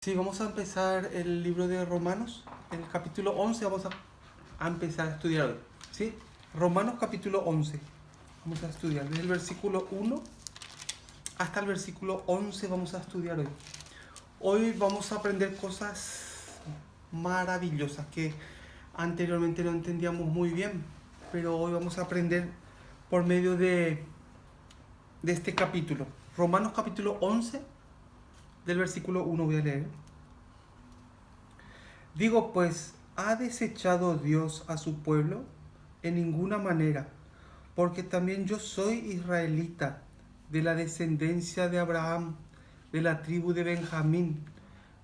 Sí, vamos a empezar el libro de Romanos, en el capítulo 11 vamos a empezar a estudiar hoy. ¿Sí? Romanos capítulo 11, vamos a estudiar desde el versículo 1 hasta el versículo 11 vamos a estudiar hoy. Hoy vamos a aprender cosas maravillosas que anteriormente no entendíamos muy bien, pero hoy vamos a aprender por medio de este capítulo. Romanos capítulo 11, del versículo 1 voy a leer. Digo pues, ¿ha desechado Dios a su pueblo? En ninguna manera, porque también yo soy israelita, de la descendencia de Abraham, de la tribu de Benjamín.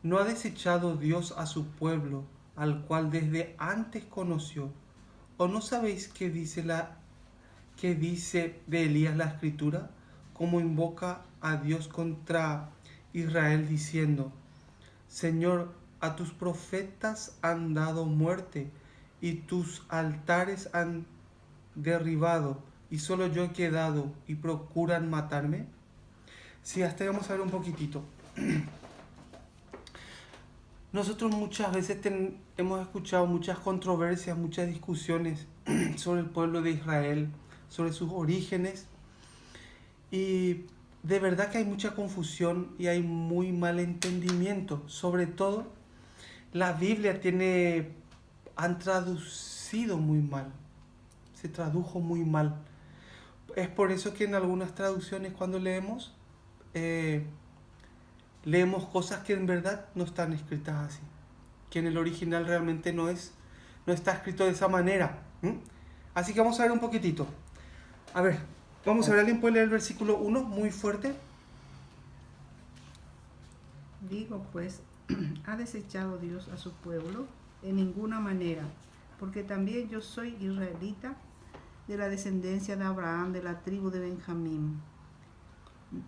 ¿No ha desechado Dios a su pueblo, al cual desde antes conoció? ¿O no sabéis qué dice de Elías la escritura? Cómo invoca a Dios contra Israel diciendo: Señor, a tus profetas han dado muerte y tus altares han derribado, y solo yo he quedado y procuran matarme. Sí, hasta ahí vamos a ver un poquitito. Nosotros muchas veces hemos escuchado muchas controversias, muchas discusiones sobre el pueblo de Israel, sobre sus orígenes, y de verdad que hay mucha confusión y hay muy mal entendimiento. Sobre todo, la Biblia han traducido muy mal, se tradujo muy mal. Es por eso que en algunas traducciones cuando leemos cosas que en verdad no están escritas así, que en el original realmente no está escrito de esa manera. Así que vamos a ver un poquitito. A ver, vamos a ver, ¿alguien puede leer el versículo 1 muy fuerte? Digo pues, ¿ha desechado Dios a su pueblo? En ninguna manera, porque también yo soy israelita, de la descendencia de Abraham, de la tribu de Benjamín.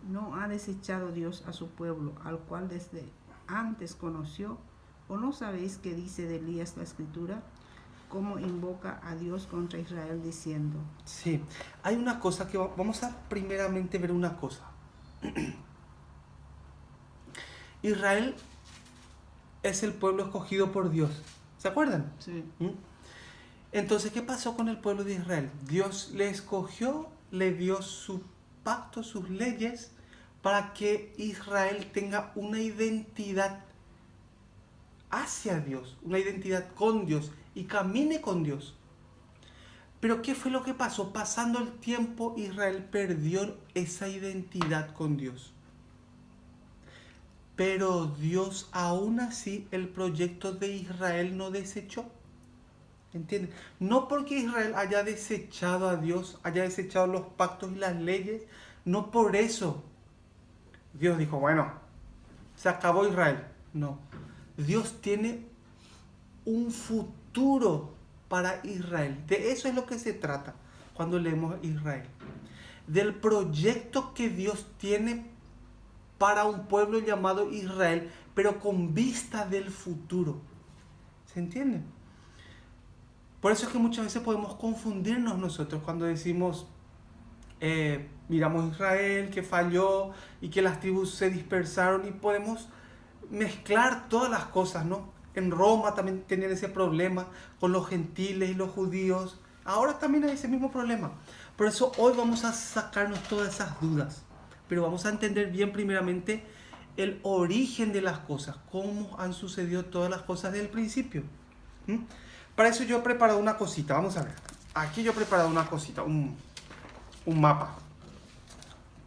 ¿No ha desechado Dios a su pueblo, al cual desde antes conoció? ¿O no sabéis qué dice de Elías la escritura? Cómo invoca a Dios contra Israel diciendo. Sí, hay una cosa que vamos a primeramente ver una cosa. Israel es el pueblo escogido por Dios. ¿Se acuerdan? Sí. Entonces, ¿qué pasó con el pueblo de Israel? Dios le escogió, le dio su pacto, sus leyes, para que Israel tenga una identidad hacia Dios, una identidad con Dios y camine con Dios. Pero ¿qué fue lo que pasó? Pasando el tiempo, Israel perdió esa identidad con Dios. Pero Dios, aún así, el proyecto de Israel no desechó. ¿Entienden? No porque Israel haya desechado a Dios, haya desechado los pactos y las leyes, no por eso Dios dijo, bueno, se acabó Israel. No. Dios tiene un futuro para Israel. De eso es lo que se trata cuando leemos Israel. Del proyecto que Dios tiene para un pueblo llamado Israel, pero con vista del futuro. ¿Se entiende? Por eso es que muchas veces podemos confundirnos nosotros cuando decimos, miramos Israel que falló y que las tribus se dispersaron, y podemos mezclar todas las cosas, ¿no? En Roma también tenían ese problema con los gentiles y los judíos. Ahora también hay ese mismo problema. Por eso hoy vamos a sacarnos todas esas dudas. Pero vamos a entender bien primeramente el origen de las cosas, cómo han sucedido todas las cosas desde el principio. Para eso yo he preparado una cosita, vamos a ver. Aquí yo he preparado una cosita, un mapa.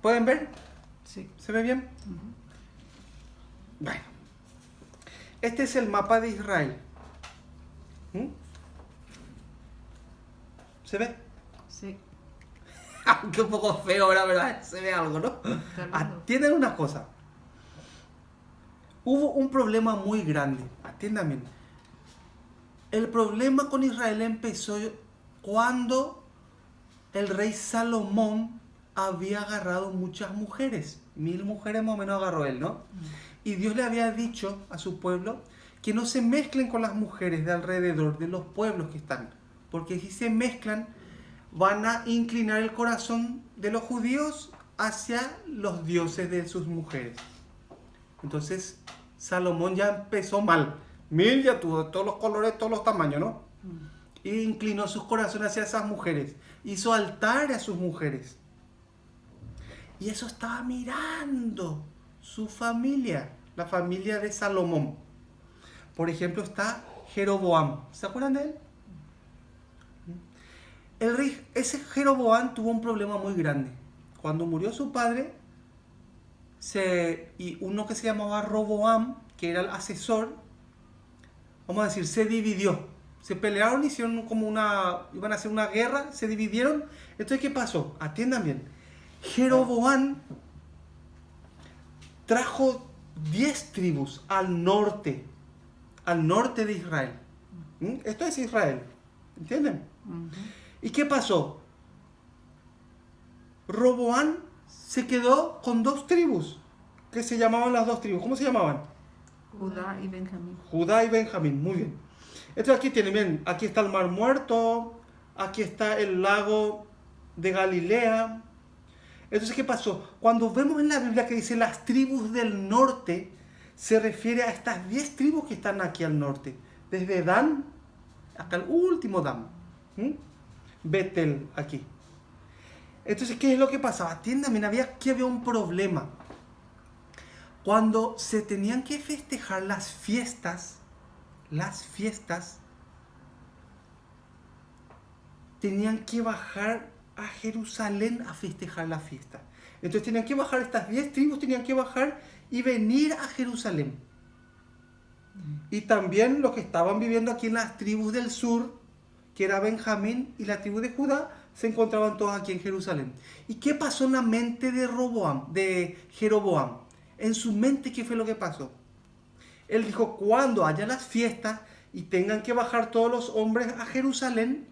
¿Pueden ver? Sí. ¿Se ve bien? Bueno. Este es el mapa de Israel. ¿Se ve? Sí. Aunque un poco feo ahora, ¿verdad? Se ve algo, ¿no? Atiendan una cosa. Hubo un problema muy grande. Atiendan bien. El problema con Israel empezó cuando el rey Salomón había agarrado muchas mujeres. 1000 mujeres más o menos agarró él, ¿no? Y Dios le había dicho a su pueblo que no se mezclen con las mujeres de alrededor de los pueblos que están. Porque si se mezclan, van a inclinar el corazón de los judíos hacia los dioses de sus mujeres. Entonces, Salomón ya empezó mal. Mil ya tuvo todos los colores, todos los tamaños, ¿no? Y inclinó sus corazones hacia esas mujeres. Hizo altares a sus mujeres. Y eso estaba mirando su familia, la familia de Salomón. Por ejemplo, está Jeroboam. ¿Se acuerdan de él? Ese Jeroboam tuvo un problema muy grande. Cuando murió su padre, y uno que se llamaba Roboam, que era el asesor, vamos a decir, se dividió. Se pelearon, hicieron como iban a hacer una guerra, se dividieron. Entonces, ¿qué pasó? Atiendan bien. Jeroboam trajo 10 tribus al norte de Israel. Esto es Israel, ¿entienden? ¿Y qué pasó? Roboam se quedó con 2 tribus, que se llamaban las 2 tribus. ¿Cómo se llamaban? Judá y Benjamín. Judá y Benjamín, muy bien. Entonces aquí tienen, bien, aquí está el Mar Muerto, aquí está el lago de Galilea. Entonces, ¿qué pasó? Cuando vemos en la Biblia que dice las tribus del norte, se refiere a estas 10 tribus que están aquí al norte, desde Dan hasta el último Dan. Betel aquí. Entonces, ¿qué es lo que pasaba? Atiendan, había un problema. Cuando se tenían que festejar las fiestas, tenían que bajar a Jerusalén a festejar la fiesta. Entonces tenían que bajar, estas 10 tribus tenían que bajar y venir a Jerusalén. Y también los que estaban viviendo aquí en las tribus del sur, que era Benjamín y la tribu de Judá, se encontraban todos aquí en Jerusalén. ¿Y qué pasó en la mente de Jeroboam? En su mente, ¿qué fue lo que pasó? Él dijo, cuando haya las fiestas y tengan que bajar todos los hombres a Jerusalén,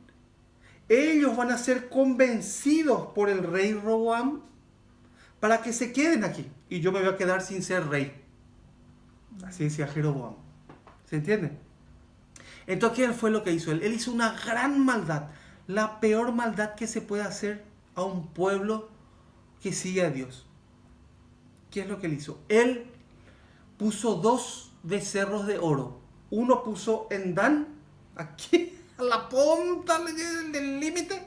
ellos van a ser convencidos por el rey Roboam para que se queden aquí. Y yo me voy a quedar sin ser rey. Así decía Jeroboam. ¿Se entiende? Entonces, ¿qué fue lo que hizo él? Él hizo una gran maldad. La peor maldad que se puede hacer a un pueblo que sigue a Dios. ¿Qué es lo que él hizo? Él puso 2 becerros de oro. Uno puso en Dan, aquí, a la punta del límite.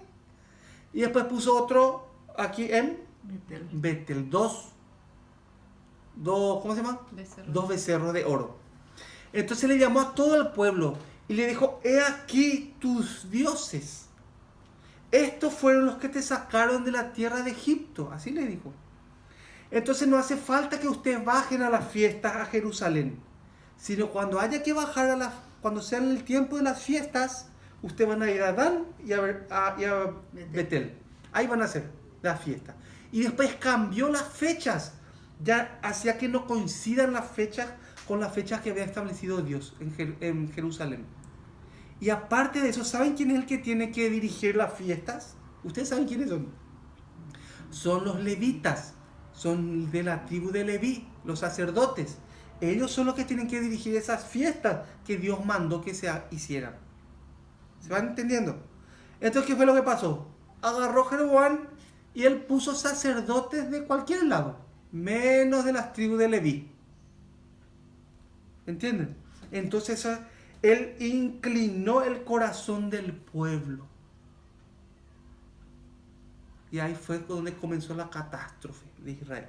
Y después puso otro aquí en Betel. Dos, ¿cómo se llama? Becerros. 2 becerros de oro. Entonces le llamó a todo el pueblo y le dijo, he aquí tus dioses. Estos fueron los que te sacaron de la tierra de Egipto. Así le dijo. Entonces no hace falta que ustedes bajen a las fiestas a Jerusalén, sino cuando haya que bajar cuando sea el tiempo de las fiestas, ustedes van a ir a Dan y a Betel. Ahí van a hacer la fiesta. Y después cambió las fechas, ya hacía que no coincidan las fechas con las fechas que había establecido Dios en Jerusalén. Y aparte de eso, ¿saben quién es el que tiene que dirigir las fiestas? ¿Ustedes saben quiénes son? Son los levitas. Son de la tribu de Leví, los sacerdotes. Ellos son los que tienen que dirigir esas fiestas que Dios mandó que se hicieran. ¿Se van entendiendo? Entonces, ¿qué fue lo que pasó? Agarró Jeroboam y él puso sacerdotes de cualquier lado, menos de las tribus de Leví. ¿Entienden? Entonces, él inclinó el corazón del pueblo. Y ahí fue donde comenzó la catástrofe de Israel.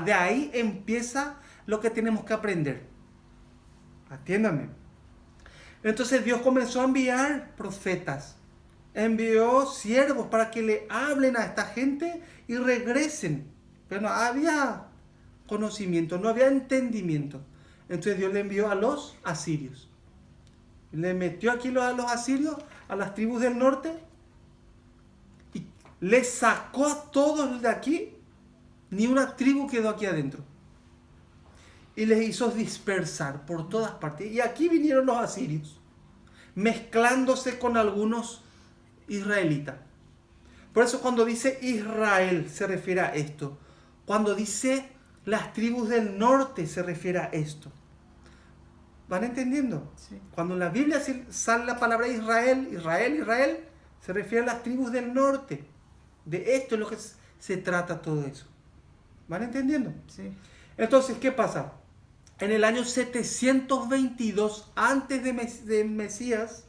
De ahí empieza lo que tenemos que aprender. Atiéndanme. Entonces Dios comenzó a enviar profetas. Envió siervos para que le hablen a esta gente y regresen. Pero no había conocimiento, no había entendimiento. Entonces Dios le envió a los asirios. Le metió aquí a los asirios, a las tribus del norte, le sacó a todos de aquí, ni una tribu quedó aquí adentro. Y les hizo dispersar por todas partes. Y aquí vinieron los asirios, mezclándose con algunos israelitas. Por eso cuando dice Israel se refiere a esto. Cuando dice las tribus del norte se refiere a esto. ¿Van entendiendo? Sí. Cuando en la Biblia sale la palabra Israel, se refiere a las tribus del norte. De esto es lo que se trata todo eso. ¿Van entendiendo? Sí. Entonces, ¿qué pasa? en el año 722 antes de Mesías,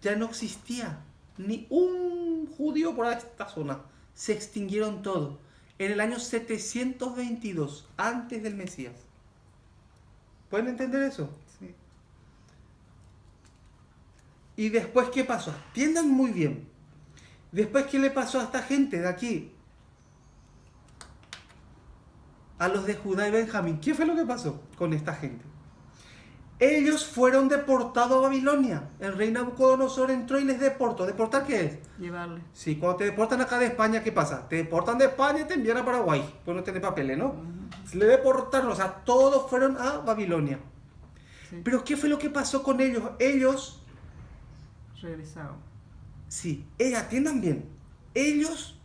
ya no existía ni un judío por esta zona. Se extinguieron todos. En el año 722 antes del Mesías. ¿Pueden entender eso? Sí. Y después, ¿qué pasó? Entiendan muy bien. Después, ¿qué le pasó a esta gente de aquí? A los de Judá y Benjamín. ¿Qué fue lo que pasó con esta gente? Ellos fueron deportados a Babilonia. El rey Nabucodonosor entró y les deportó. ¿Deportar qué es? Llevarle. Sí, cuando te deportan acá de España, ¿qué pasa? Te deportan de España y te envían a Paraguay. Pues no tenés papeles, ¿no? Le deportaron, o sea, todos fueron a Babilonia. Sí. Pero ¿qué fue lo que pasó con ellos? Ellos, Regresaron. sí, atiendan bien. Ellos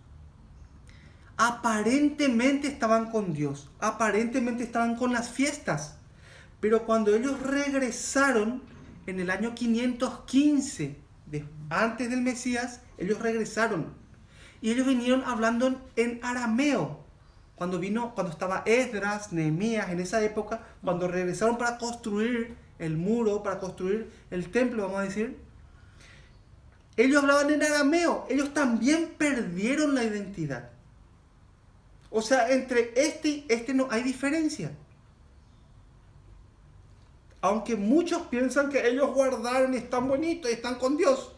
aparentemente estaban con Dios. Aparentemente estaban con las fiestas. Pero cuando ellos regresaron en el año 515, antes del Mesías, ellos regresaron. Y ellos vinieron hablando en arameo. Cuando estaba Esdras, Nehemías, en esa época, cuando regresaron para construir el muro, para construir el templo, vamos a decir, ellos hablaban en arameo. Ellos también perdieron la identidad. O sea, entre este y este no hay diferencia. Aunque muchos piensan que ellos guardaron y están bonitos y están con Dios.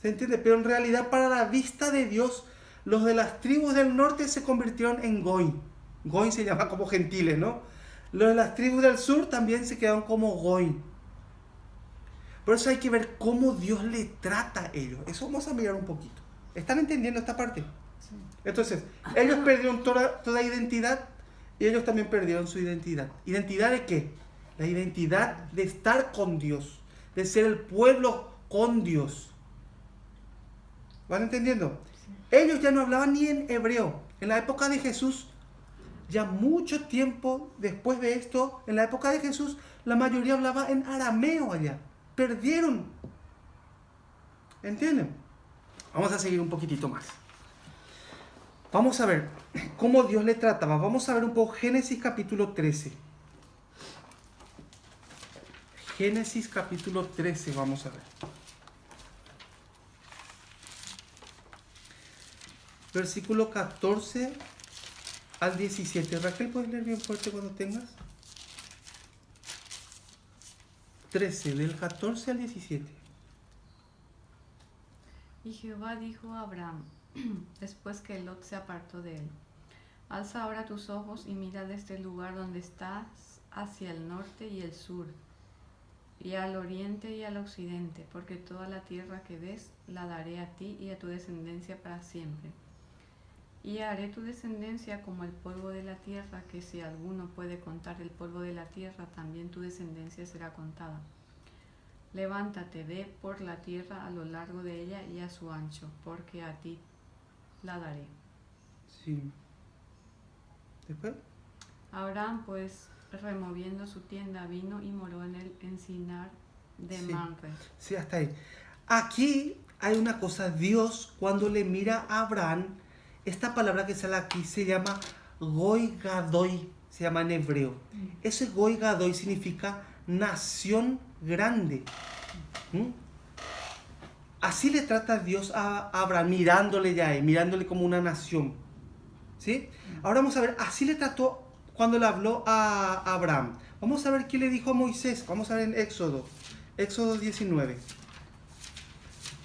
¿Se entiende? Pero en realidad, para la vista de Dios, los de las tribus del norte se convirtieron en Goy. Goy se llama como gentiles, ¿no? Los de las tribus del sur también se quedaron como Goy. Por eso hay que ver cómo Dios le trata a ellos. Eso vamos a mirar un poquito. ¿Están entendiendo esta parte? Sí. Entonces, ellos perdieron toda identidad y ellos también perdieron su identidad. ¿Identidad de qué? La identidad de estar con Dios, de ser el pueblo con Dios. ¿Van entendiendo? Sí. Ellos ya no hablaban ni en hebreo. En la época de Jesús, ya mucho tiempo después de esto, en la época de Jesús, la mayoría hablaba en arameo allá. Perdieron. ¿Entienden? Vamos a seguir un poquitito más. Vamos a ver cómo Dios le trataba. Vamos a ver un poco Génesis capítulo 13. Génesis capítulo 13, vamos a ver. Versículo 14 al 17. Raquel, ¿puedes leer bien fuerte cuando tengas? 13, del 14 al 17. Y Jehová dijo a Abraham, después que Lot se apartó de él: Alza ahora tus ojos y mira desde el lugar donde estás hacia el norte y el sur, y al oriente y al occidente, porque toda la tierra que ves la daré a ti y a tu descendencia para siempre. Y haré tu descendencia como el polvo de la tierra, que si alguno puede contar el polvo de la tierra, también tu descendencia será contada. Levántate, ve por la tierra a lo largo de ella y a su ancho, porque a ti la daré. Sí. ¿Después? Abraham, pues, removiendo su tienda, vino y moró en el encinar de Mamre. Sí, hasta ahí. Aquí hay una cosa. Dios, cuando le mira a Abraham, esta palabra que sale aquí se llama Goy Gadoy, se llama en hebreo. Ese Goy Gadoy significa nación grande. Así le trata Dios a Abraham, mirándole ya, mirándole como una nación. ¿Sí? Ahora vamos a ver, así le trató cuando le habló a Abraham. Vamos a ver qué le dijo a Moisés. Vamos a ver en Éxodo 19.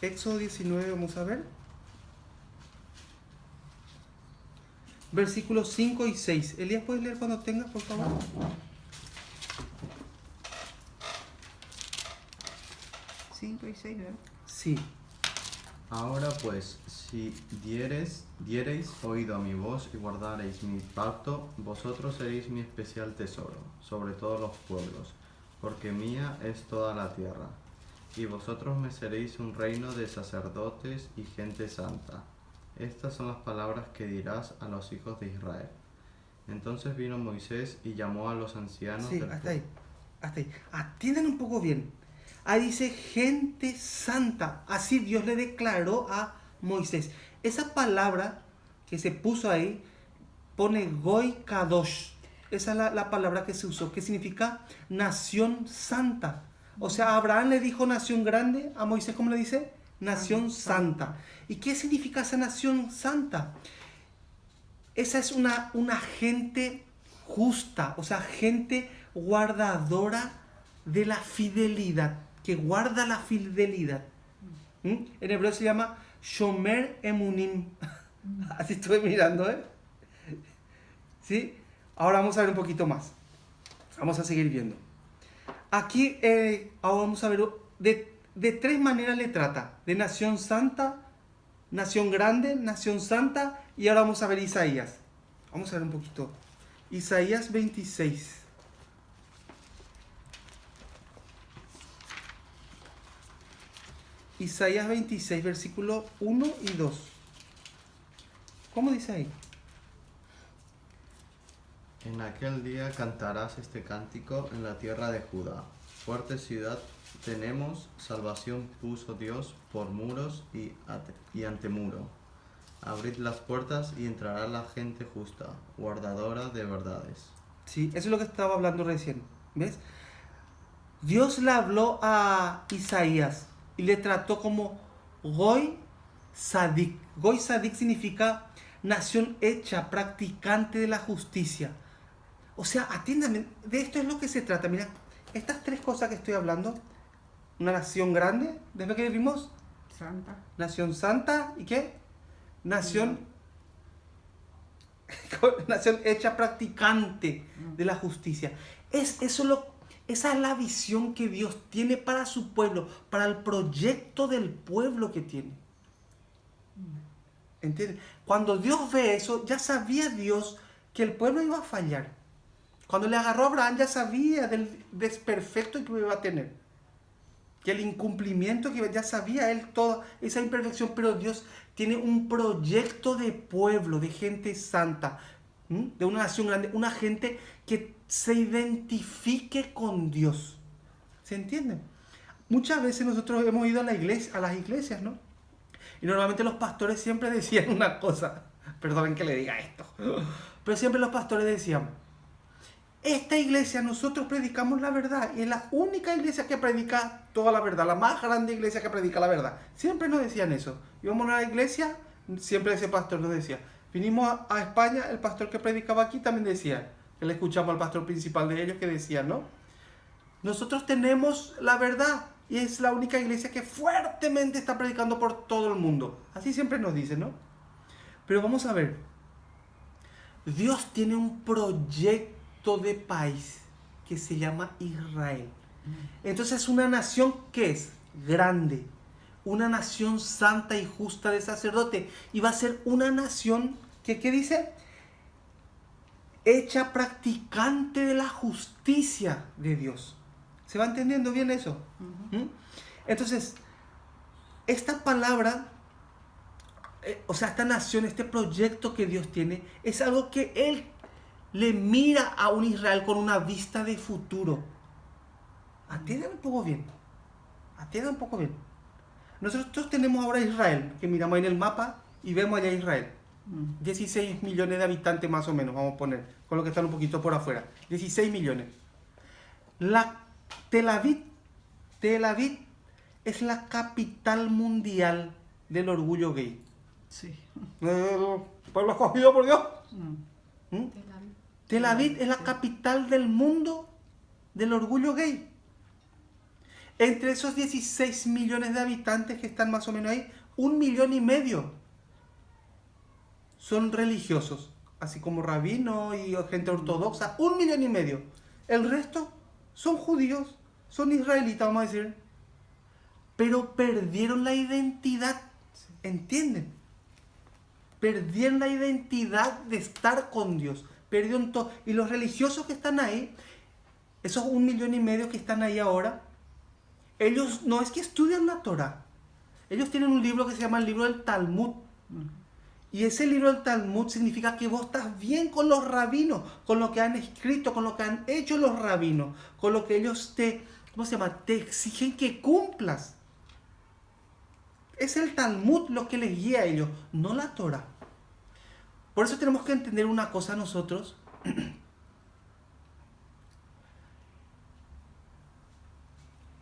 Éxodo 19, vamos a ver. Versículos 5 y 6. Elías, ¿puedes leer cuando tengas, por favor? Cinco y 6, ¿verdad? Sí. Ahora pues, si diereis oído a mi voz y guardareis mi pacto, vosotros seréis mi especial tesoro sobre todos los pueblos, porque mía es toda la tierra. Y vosotros me seréis un reino de sacerdotes y gente santa. Estas son las palabras que dirás a los hijos de Israel. Entonces vino Moisés y llamó a los ancianos Sí, del hasta pueblo. ahí. Hasta ahí. Atiendan un poco bien. Ahí dice gente santa. Así Dios le declaró a Moisés. Esa palabra que se puso ahí pone Goy Kadosh. esa es la palabra que se usó, que significa nación santa. O sea, Abraham le dijo nación grande, a Moisés, ¿cómo le dice? Nación santa. ¿Y qué significa esa nación santa? Esa es una gente justa, o sea, gente guardadora de la fidelidad, que guarda la fidelidad. En hebreo se llama Shomer Emunim. Así estuve mirando, ¿eh? ¿Sí? Ahora vamos a ver un poquito más. Vamos a seguir viendo. Aquí ahora vamos a ver de tres maneras le trata. De nación santa, nación grande, nación santa, y ahora vamos a ver Isaías. Vamos a ver un poquito. Isaías 26. Isaías 26, versículo 1 y 2. ¿Cómo dice ahí? En aquel día cantarás este cántico en la tierra de Judá. Fuerte ciudad tenemos, salvación puso Dios por muros y antemuro. Abrid las puertas y entrará la gente justa, guardadora de verdades. Sí, eso es lo que estaba hablando recién. ¿Ves? Dios le habló a Isaías y le trató como Goy Sadik. Goy Sadik significa nación hecha, practicante de la justicia. O sea, atiéndame, de esto es lo que se trata. Mira, estas tres cosas que estoy hablando, una nación grande, desde que vimos, Santa. nación santa, ¿y qué? Nación, nación hecha practicante de la justicia. Esa es la visión que Dios tiene para su pueblo, para el proyecto del pueblo que tiene. ¿Entiendes? Cuando Dios ve eso, ya sabía Dios que el pueblo iba a fallar. Cuando le agarró a Abraham, ya sabía del desperfecto que iba a tener. Que el incumplimiento, que ya sabía él toda esa imperfección, pero Dios tiene un proyecto de pueblo, de gente santa, de una nación grande, una gente que se identifique con Dios. ¿Se entiende? Muchas veces nosotros hemos ido a la iglesia, a las iglesias, ¿no? Y normalmente los pastores siempre decían una cosa, perdonen que le diga esto, pero siempre los pastores decían: esta iglesia nosotros predicamos la verdad y es la única iglesia que predica toda la verdad, la más grande iglesia que predica la verdad. Siempre nos decían eso. Íbamos a la iglesia, siempre ese pastor nos decía. Vinimos a España, el pastor que predicaba aquí también decía, que le escuchamos al pastor principal de ellos que decía, ¿no? Nosotros tenemos la verdad y es la única iglesia que fuertemente está predicando por todo el mundo. Así siempre nos dicen, ¿no? Pero vamos a ver. Dios tiene un proyecto de país que se llama Israel. Entonces es una nación que es grande, una nación santa y justa de sacerdote, y va a ser una nación que, ¿qué dice? Hecha practicante de la justicia de Dios. ¿Se va entendiendo bien eso? Entonces, esta palabra, o sea, esta nación, este proyecto que Dios tiene, es algo que Él le mira a un Israel con una vista de futuro. Atiendan un poco bien. Atiendan un poco bien. Nosotros tenemos ahora Israel, que miramos en el mapa y vemos allá Israel. 16 millones de habitantes más o menos, vamos a poner, con lo que están un poquito por afuera. 16 millones. Tel Aviv es la capital mundial del orgullo gay. Sí. Pueblo escogido por Dios. Tel Aviv. Tel Aviv es la capital del mundo del orgullo gay. Entre esos 16 millones de habitantes que están más o menos ahí, 1,5 millones son religiosos, así como rabinos y gente ortodoxa, 1,5 millones. El resto son judíos, son israelitas, vamos a decir, pero perdieron la identidad, ¿entienden? Perdieron la identidad de estar con Dios. Perdieron todo. Y los religiosos que están ahí, esos 1,5 millones que están ahí ahora, ellos no es que estudian la Torah. Ellos tienen un libro que se llama el libro del Talmud. Y ese libro del Talmud significa que vos estás bien con los rabinos, con lo que han escrito, con lo que han hecho los rabinos, con lo que ellos te exigen que cumplas. Es el Talmud lo que les guía a ellos, no la Torah. Por eso tenemos que entender una cosa nosotros,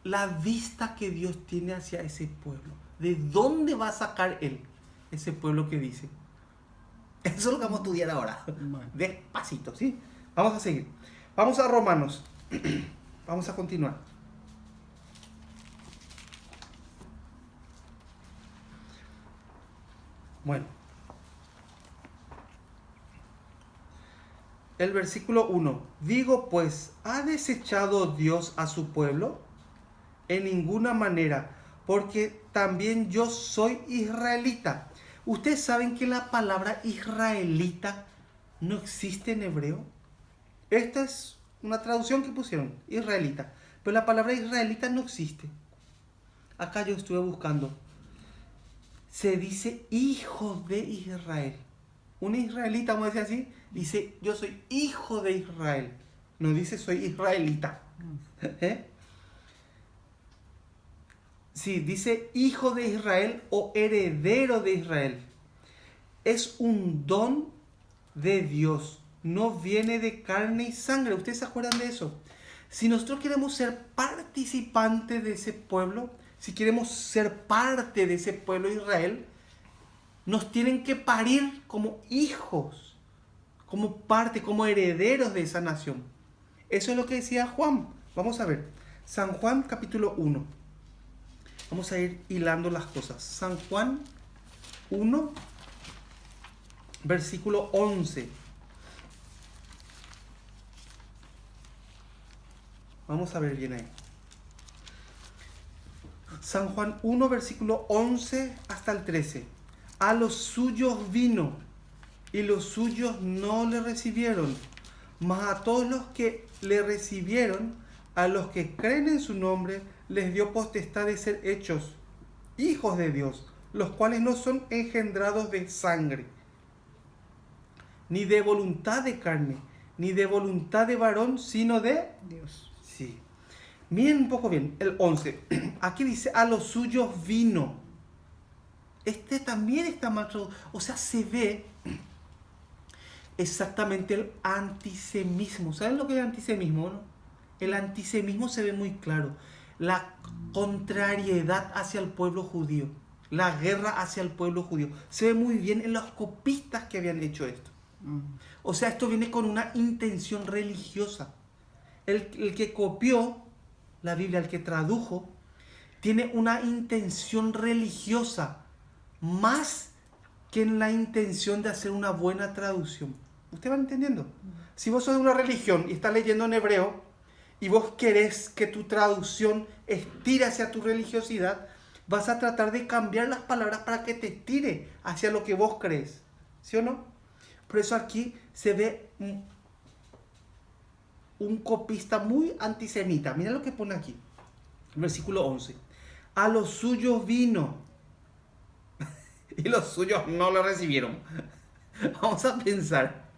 la vista que Dios tiene hacia ese pueblo. ¿De dónde va a sacar Él ese pueblo que dice? Eso es lo que vamos a estudiar ahora. Bueno. Despacito, ¿sí? Vamos a seguir. Vamos a Romanos. Vamos a continuar. Bueno. El versículo 1. Digo pues, ¿ha desechado Dios a su pueblo? En ninguna manera, porque también yo soy israelita. Ustedes saben que la palabra israelita no existe en hebreo. Esta es una traducción que pusieron, israelita. Pero la palabra israelita no existe. Acá yo estuve buscando. Se dice hijo de Israel. Un israelita, vamos a decir así, dice yo soy hijo de Israel. No dice soy israelita. Sí, dice hijo de Israel o heredero de Israel. Es un don de Dios. No viene de carne y sangre. ¿Ustedes se acuerdan de eso? Si nosotros queremos ser participantes de ese pueblo, si queremos ser parte de ese pueblo de Israel, nos tienen que parir como hijos, como parte, como herederos de esa nación. Eso es lo que decía Juan. Vamos a ver. San Juan capítulo 1. Vamos a ir hilando las cosas. San Juan 1, versículo 11. Vamos a ver bien ahí. San Juan 1, versículo 11 hasta el 13. A los suyos vino, y los suyos no le recibieron. Mas a todos los que le recibieron, a los que creen en su nombre, les dio potestad de ser hechos hijos de Dios, los cuales no son engendrados de sangre, ni de voluntad de carne, ni de voluntad de varón, sino de Dios. Sí. Miren un poco bien, el 11. Aquí dice, a los suyos vino. Este también está mal traducido. O sea, se ve exactamente el antisemismo. ¿Saben lo que es antisemismo, no? El antisemismo se ve muy claro. La contrariedad hacia el pueblo judío. La guerra hacia el pueblo judío. Se ve muy bien en los copistas que habían hecho esto. O sea, esto viene con una intención religiosa. El que copió la Biblia, el que tradujo, tiene una intención religiosa más que en la intención de hacer una buena traducción. ¿Ustedes van entendiendo? Si vos sos de una religión y estás leyendo en hebreo y vos querés que tu traducción estire hacia tu religiosidad, vas a tratar de cambiar las palabras para que te estire hacia lo que vos crees. ¿Sí o no? Por eso aquí se ve un copista muy antisemita. Mira lo que pone aquí. Versículo 11. A los suyos vino y los suyos no lo recibieron. Vamos a pensar.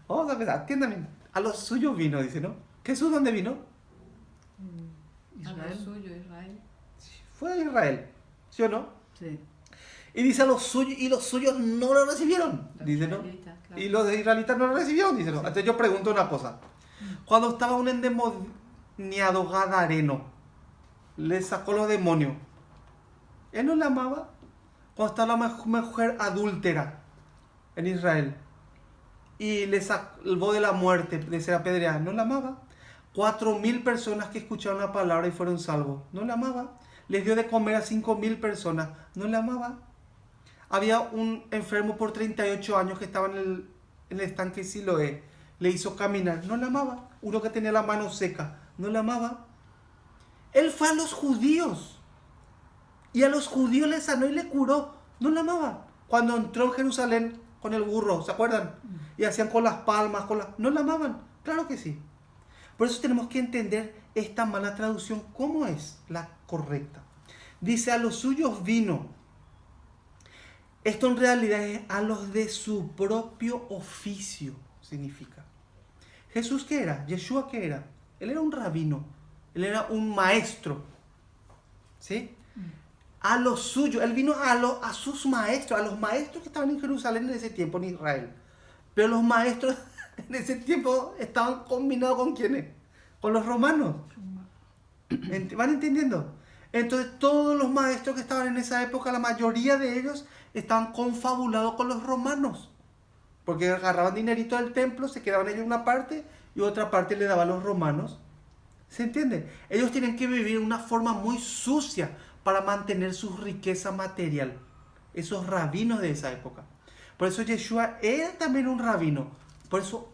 Atiéndame. A los suyos vino, dice, ¿no? ¿Jesús dónde vino? A lo suyo, Israel. Fue de Israel. ¿Sí o no? Sí. Y dice a los suyos y los suyos no lo recibieron. Dice, ¿no? Claro. Y los de israelitas no lo recibieron, dice, ¿no? Entonces yo pregunto una cosa. Cuando estaba un endemoniado gadareno, le sacó los demonios, ¿él no le amaba? Cuando estaba la mujer adúltera en Israel y le salvó de la muerte, de ser apedreada, ¿no la amaba? 4.000 personas que escucharon la palabra y fueron salvos, ¿no la amaba? Les dio de comer a 5.000 personas, ¿no la amaba? Había un enfermo por 38 años que estaba en el estanque Siloé, le hizo caminar, ¿no la amaba? Uno que tenía la mano seca, ¿no la amaba? Él fue a los judíos y a los judíos les sanó y le curó, ¿no la amaba? Cuando entró en Jerusalén con el burro, ¿se acuerdan? Y hacían con las palmas, ¿no la amaban? Claro que sí. Por eso tenemos que entender esta mala traducción, ¿cómo es la correcta? Dice, a los suyos vino. Esto en realidad es a los de su propio oficio, significa. ¿Jesús qué era? ¿Yeshua qué era? Él era un rabino, él era un maestro, ¿sí? A los suyos, él vino a sus maestros, a los maestros que estaban en Jerusalén en ese tiempo, en Israel. Pero los maestros en ese tiempo estaban combinados con ¿quiénes? Con los romanos. ¿Van entendiendo? Entonces todos los maestros que estaban en esa época, la mayoría de ellos estaban confabulados con los romanos. Porque agarraban dinerito del templo, se quedaban ellos una parte y otra parte le daban a los romanos. ¿Se entiende? Ellos tienen que vivir de una forma muy sucia para mantener su riqueza material. Esos rabinos de esa época. Por eso Yeshua era también un rabino. Por eso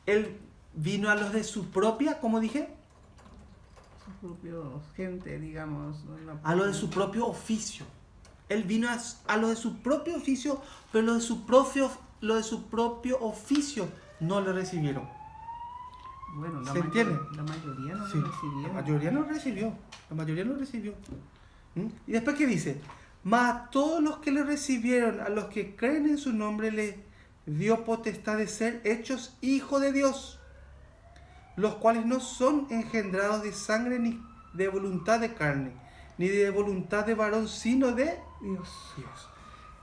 él vino a los de su propia, ¿cómo dije? Su propio gente, digamos. A los de su propio oficio. Él vino a los de su propio oficio, pero los de su propio oficio no le recibieron. Bueno, ¿Se entiende? La mayoría no Sí, lo recibieron. la mayoría no recibió. La mayoría no recibió. ¿Mm? Y después, ¿qué dice? Mas a todos los que le recibieron, a los que creen en su nombre, le dio potestad de ser hechos hijos de Dios, los cuales no son engendrados de sangre ni de voluntad de carne, ni de voluntad de varón, sino de Dios.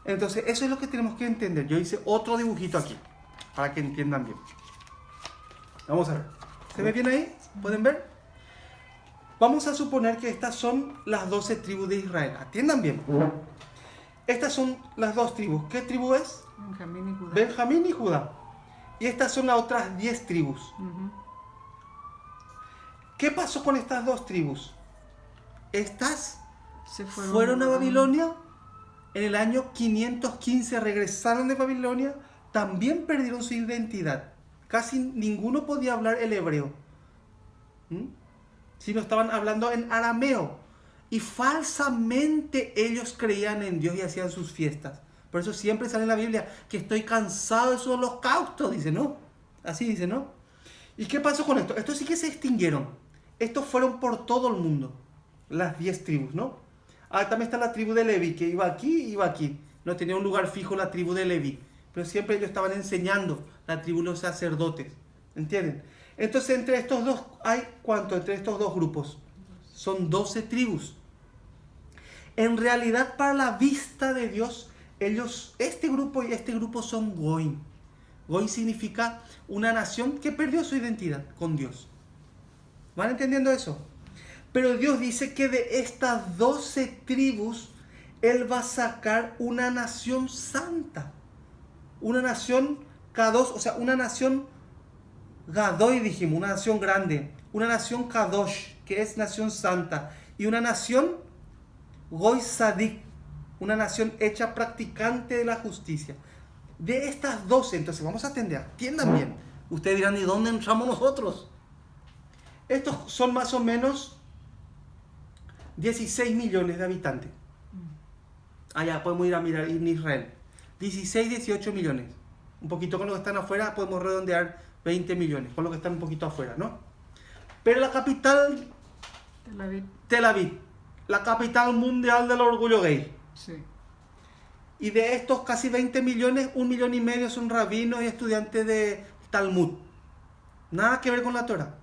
Entonces, eso es lo que tenemos que entender. Yo hice otro dibujito aquí, para que entiendan bien. Vamos a ver. ¿Se ve bien ahí? ¿Pueden ver? Vamos a suponer que estas son las 12 tribus de Israel. Atiendan bien. Estas son las dos tribus. ¿Qué tribu es? Benjamín y Judá. Benjamín y Judá. Y estas son las otras 10 tribus. Ujú. ¿Qué pasó con estas dos tribus? Estas Se fueron a Babilonia en el año 515, regresaron de Babilonia, también perdieron su identidad. Casi ninguno podía hablar el hebreo. Sino estaban hablando en arameo. Y falsamente ellos creían en Dios y hacían sus fiestas. Por eso siempre sale en la Biblia que estoy cansado de su holocausto, dice, ¿no? Así dice, ¿no? ¿Y qué pasó con esto? Estos sí que se extinguieron. Estos fueron por todo el mundo. Las 10 tribus, ¿no? También está la tribu de Leví, que iba aquí y iba aquí. No tenía un lugar fijo la tribu de Leví. Pero siempre ellos estaban enseñando, la tribu de los sacerdotes. ¿Entienden? Entonces entre estos dos, ¿hay cuánto? Entre estos dos grupos. Son 12 tribus. En realidad, para la vista de Dios, ellos, este grupo y este grupo son Goim. Goim significa una nación que perdió su identidad con Dios. ¿Van entendiendo eso? Pero Dios dice que de estas 12 tribus, Él va a sacar una nación santa. Una nación Kadosh, o sea, una nación Gadoy, dijimos, una nación grande. Una nación Kadosh, que es nación santa. Y una nación Goy Sadik, una nación hecha practicante de la justicia. De estas 12, entonces vamos a atender, atiendan bien. Ustedes dirán, ¿y dónde entramos nosotros? Estos son más o menos 16 millones de habitantes. Allá podemos ir a mirar en Israel. 16, 18 millones. Un poquito con los que están afuera podemos redondear 20 millones, con los que están un poquito afuera, ¿no? Pero la capital, Tel Aviv, la capital mundial del orgullo gay. Sí. Y de estos casi 20 millones, 1,5 millones son rabinos y estudiantes de Talmud. Nada que ver con la Torah.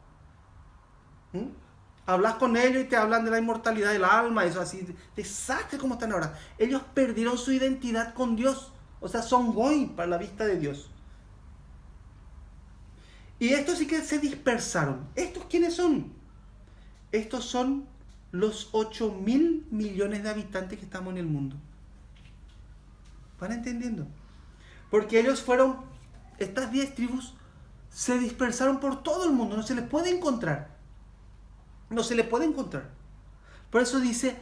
Hablas con ellos y te hablan de la inmortalidad del alma, eso así, desastre como están ahora. Ellos perdieron su identidad con Dios, o sea, son goy para la vista de Dios. Y estos sí que se dispersaron. ¿Estos quiénes son? Estos son los 8,000 millones de habitantes que estamos en el mundo. ¿Van entendiendo? Porque ellos fueron, estas 10 tribus se dispersaron por todo el mundo, no se les puede encontrar. No se le puede encontrar. Por eso dice,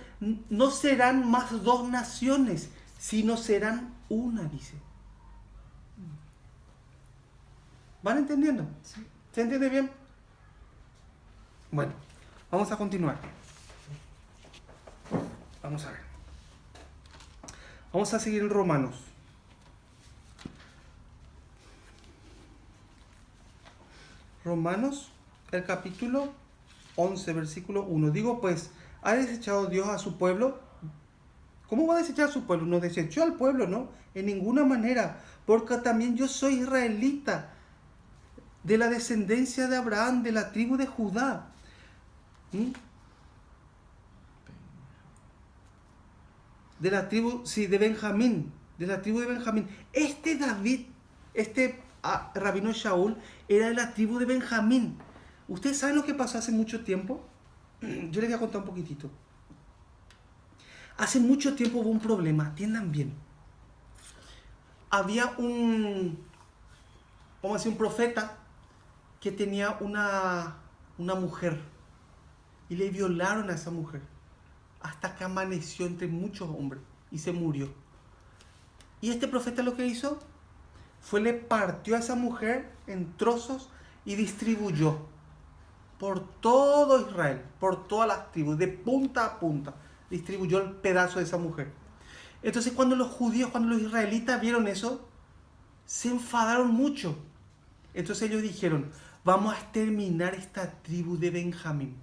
no serán más 2 naciones, sino serán una, dice. ¿Van entendiendo? Sí. ¿Se entiende bien? Bueno, vamos a continuar. Vamos a ver. Vamos a seguir en Romanos. Romanos, el capítulo 11, versículo 1. Digo pues, ¿ha desechado Dios a su pueblo? ¿Cómo va a desechar a su pueblo? No desechó al pueblo, ¿no? En ninguna manera. Porque también yo soy israelita, de la descendencia de Abraham, de la tribu de Judá. De la tribu, sí, de Benjamín. De la tribu de Benjamín. Este David, rabino Shaul, era de la tribu de Benjamín. ¿Ustedes saben lo que pasó hace mucho tiempo? yo les voy a contar un poquitito. Hace mucho tiempo hubo un problema, atiendan bien. Había vamos a decir, un profeta que tenía una mujer y le violaron a esa mujer hasta que amaneció entre muchos hombres y se murió. Y este profeta lo que hizo fue le partió a esa mujer en trozos y distribuyó por todo Israel, por todas las tribus, de punta a punta, distribuyó el pedazo de esa mujer. Entonces cuando los judíos, cuando los israelitas vieron eso, se enfadaron mucho. Entonces ellos dijeron, vamos a exterminar esta tribu de Benjamín.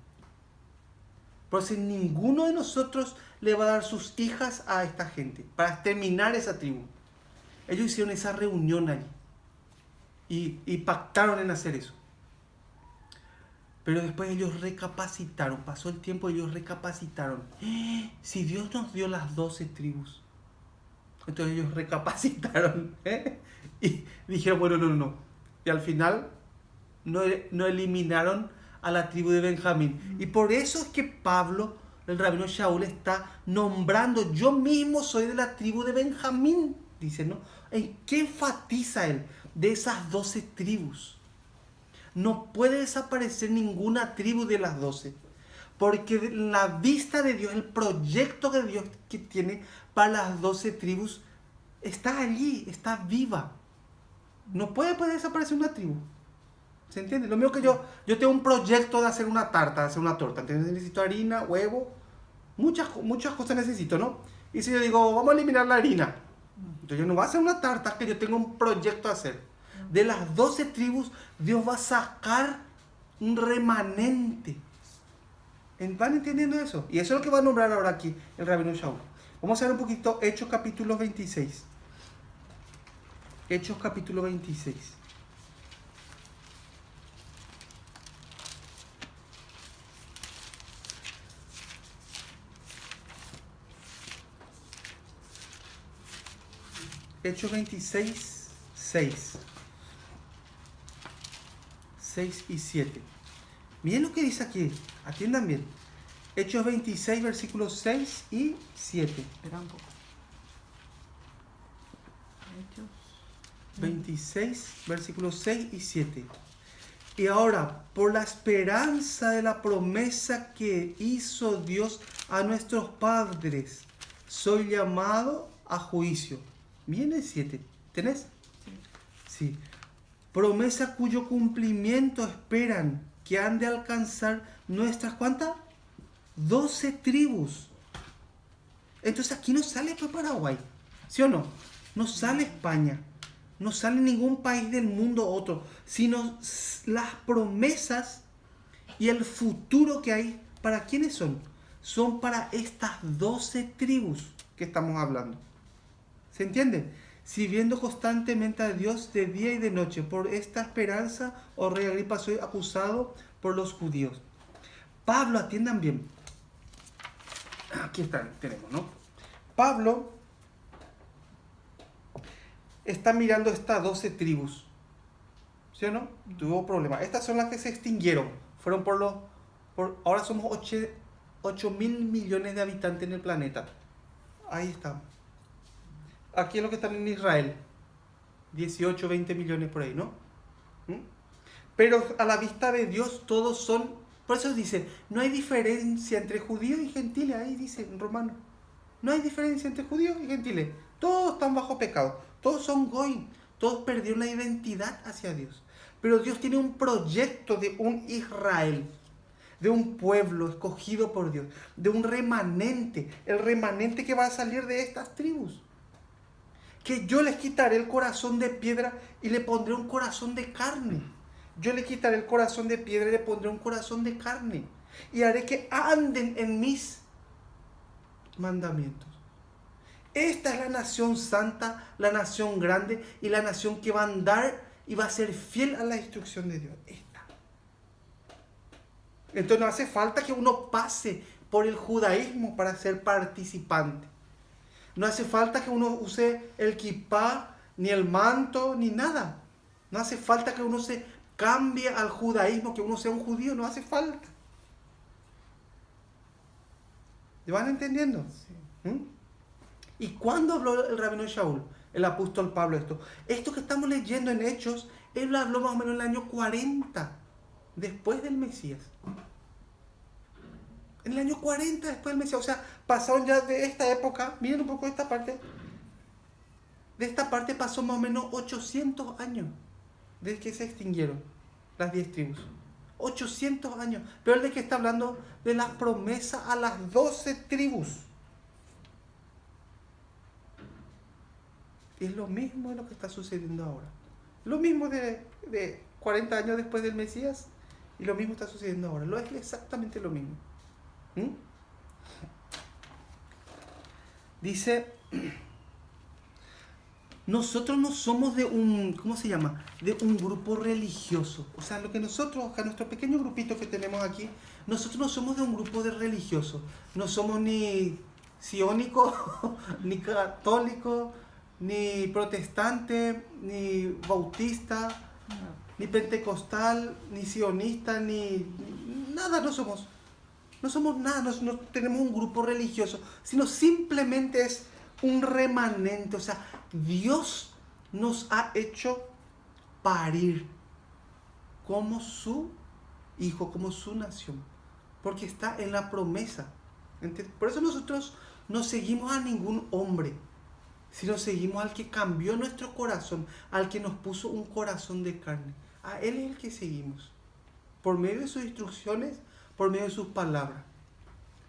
Por eso ninguno de nosotros le va a dar sus hijas a esta gente, para exterminar esa tribu. Ellos hicieron esa reunión allí y pactaron en hacer eso. Pero después ellos recapacitaron, pasó el tiempo y ellos recapacitaron. Si Dios nos dio las 12 tribus. Entonces ellos recapacitaron y dijeron, bueno, no. Y al final no eliminaron a la tribu de Benjamín. Y por eso es que Pablo, el rabino Shaul, está nombrando, yo mismo soy de la tribu de Benjamín. Dice, ¿no? ¿En qué enfatiza él? De esas 12 tribus. No puede desaparecer ninguna tribu de las 12. Porque la vista de Dios, el proyecto de Dios que tiene para las 12 tribus, está allí, está viva. No puede desaparecer una tribu. ¿Se entiende? Lo mismo que yo tengo un proyecto de hacer una tarta, de hacer una torta. Entonces necesito harina, huevo, muchas cosas necesito, ¿no? Y si yo digo, vamos a eliminar la harina, entonces yo no voy a hacer una tarta, que yo tengo un proyecto a hacer. De las 12 tribus, Dios va a sacar un remanente. ¿Van entendiendo eso? Y eso es lo que va a nombrar ahora aquí el rabino Shaul. Vamos a ver un poquito Hechos capítulo 26. Hechos capítulo 26. Hechos 26, 6. 6 y 7. Miren lo que dice aquí. Atiendan bien. Hechos 26, versículos 6 y 7. Espera un poco. Hechos 26, versículos 6 y 7. Y ahora, por la esperanza de la promesa que hizo Dios a nuestros padres, soy llamado a juicio. Viene el 7. ¿Tenés? Sí. Promesa cuyo cumplimiento esperan que han de alcanzar nuestras, ¿cuántas? 12 tribus. Entonces aquí no sale pues Paraguay, ¿sí o no? No sale España, no sale ningún país del mundo otro, sino las promesas y el futuro que hay. ¿Para quiénes son? Son para estas 12 tribus que estamos hablando. ¿Se entiende? Sirviendo constantemente a Dios de día y de noche. Por esta esperanza, oh rey Agripa, soy acusado por los judíos. Pablo, atiendan bien. Aquí tenemos, ¿no? Pablo está mirando estas 12 tribus. ¿Sí o no? Tuvo problemas. Estas son las que se extinguieron. Fueron ahora somos 8.000 millones de habitantes en el planeta. Ahí estamos. Aquí es lo que están en Israel. 18, 20 millones por ahí, ¿no? Pero a la vista de Dios todos son... Por eso dice, no hay diferencia entre judíos y gentiles. Ahí dice en Romano. No hay diferencia entre judíos y gentiles. Todos están bajo pecado. Todos son goy. Todos perdieron la identidad hacia Dios. Pero Dios tiene un proyecto de un Israel. De un pueblo escogido por Dios. De un remanente. El remanente que va a salir de estas tribus. Que yo les quitaré el corazón de piedra y le pondré un corazón de carne. Yo le quitaré el corazón de piedra y le pondré un corazón de carne. Y haré que anden en mis mandamientos. Esta es la nación santa, la nación grande y la nación que va a andar y va a ser fiel a la instrucción de Dios. Esta. Entonces no hace falta que uno pase por el judaísmo para ser participante. No hace falta que uno use el kipá, ni el manto, ni nada. No hace falta que uno se cambie al judaísmo, que uno sea un judío, no hace falta. ¿Se van entendiendo? Sí. ¿Mm? ¿Y cuándo habló el rabino Shaul, el apóstol Pablo esto? Esto que estamos leyendo en Hechos, él lo habló más o menos en el año 40, después del Mesías. En el año 40 después del Mesías. O sea, pasaron ya de esta época, miren un poco esta parte. De esta parte pasó más o menos 800 años desde que se extinguieron las 10 tribus. 800 años. Pero él de que está hablando de las promesas a las 12 tribus. Y es lo mismo de lo que está sucediendo ahora. Lo mismo de 40 años después del Mesías y lo mismo está sucediendo ahora. Lo es exactamente lo mismo. ¿Mm? Dice, nosotros no somos de un, ¿cómo se llama? De un grupo religioso. O sea, lo que nosotros, acá nuestro pequeño grupito que tenemos aquí, nosotros no somos de un grupo de religiosos. No somos ni sionicos, ni católicos, ni protestante, ni bautista, ni pentecostal, ni sionista, ni nada, no somos. No somos nada, no tenemos un grupo religioso, sino simplemente es un remanente. O sea, Dios nos ha hecho parir como su hijo, como su nación, porque está en la promesa. ¿Entiendes? Por eso nosotros no seguimos a ningún hombre, sino seguimos al que cambió nuestro corazón, al que nos puso un corazón de carne. A Él es el que seguimos, por medio de sus instrucciones, por medio de sus palabras.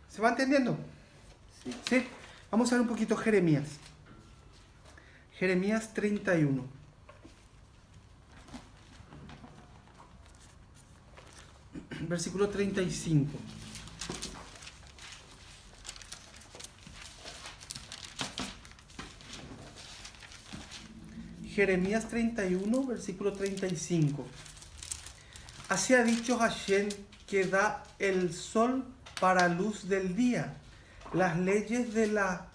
¿Se va entendiendo? Sí. ¿Sí? Vamos a ver un poquito Jeremías. Jeremías 31. Versículo 35. Jeremías 31, versículo 35. Así ha dicho Hashem, que da el sol para luz del día, las leyes de la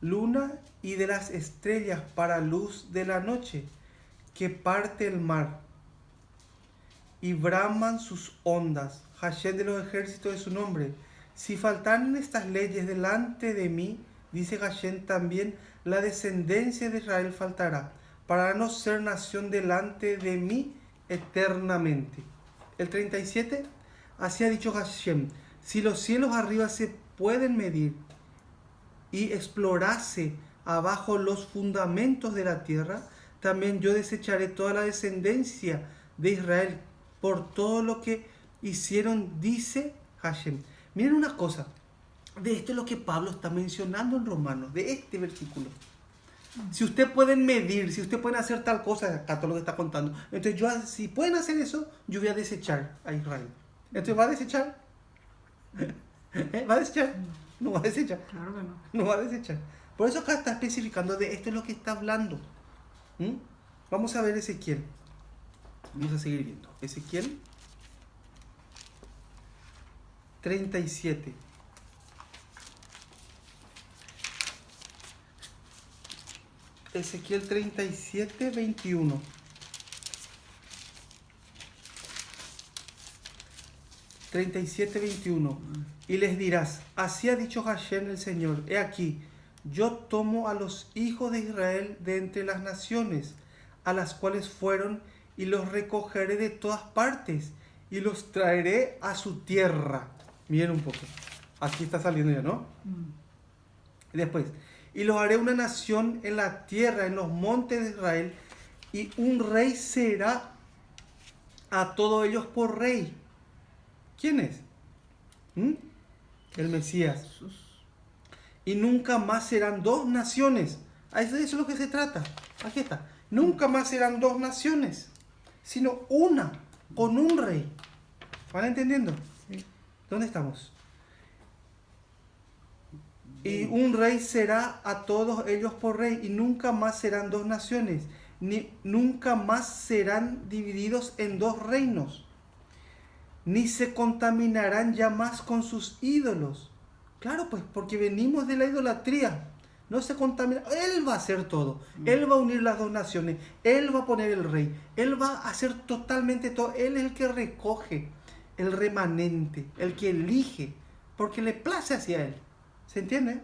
luna y de las estrellas para luz de la noche, que parte el mar y braman sus ondas. Hashem de los ejércitos de su nombre. Si faltaran estas leyes delante de mí, dice Hashem, también la descendencia de Israel faltará, para no ser nación delante de mí eternamente. El 37, así ha dicho Hashem, si los cielos arriba se pueden medir y explorase abajo los fundamentos de la tierra, también yo desecharé toda la descendencia de Israel por todo lo que hicieron, dice Hashem. Miren una cosa, de esto es lo que Pablo está mencionando en Romanos, de este versículo. Si ustedes pueden medir, si ustedes pueden hacer tal cosa, acá todo lo que está contando, entonces si pueden hacer eso, yo voy a desechar a Israel. Entonces, ¿va a desechar? ¿Va a desechar? No va a desechar. Claro que no. No va a desechar. Por eso acá está especificando de esto es lo que está hablando. ¿Mm? Vamos a ver Ezequiel. Vamos a seguir viendo. Ezequiel 37. Ezequiel 37, 21. Y les dirás, así ha dicho Hashem el Señor, he aquí, yo tomo a los hijos de Israel de entre las naciones, a las cuales fueron, y los recogeré de todas partes, y los traeré a su tierra. Miren un poco, aquí está saliendo ya, ¿no? Y después, y los haré una nación en la tierra, en los montes de Israel, y un rey será a todos ellos por rey. ¿Quién es? El Mesías. Y nunca más serán dos naciones. Eso es lo que se trata. Aquí está. Nunca más serán dos naciones, sino una, con un rey. ¿Van entendiendo? Sí. ¿Dónde estamos? Y un rey será a todos ellos por rey, y nunca más serán dos naciones, ni nunca más serán divididos en dos reinos, ni se contaminarán ya más con sus ídolos. Claro, pues, porque venimos de la idolatría. No se contamina. Él va a hacer todo. Él va a unir las dos naciones. Él va a poner el rey. Él va a hacer totalmente todo. Él es el que recoge el remanente, el que elige, porque le place hacia él. ¿Se entiende?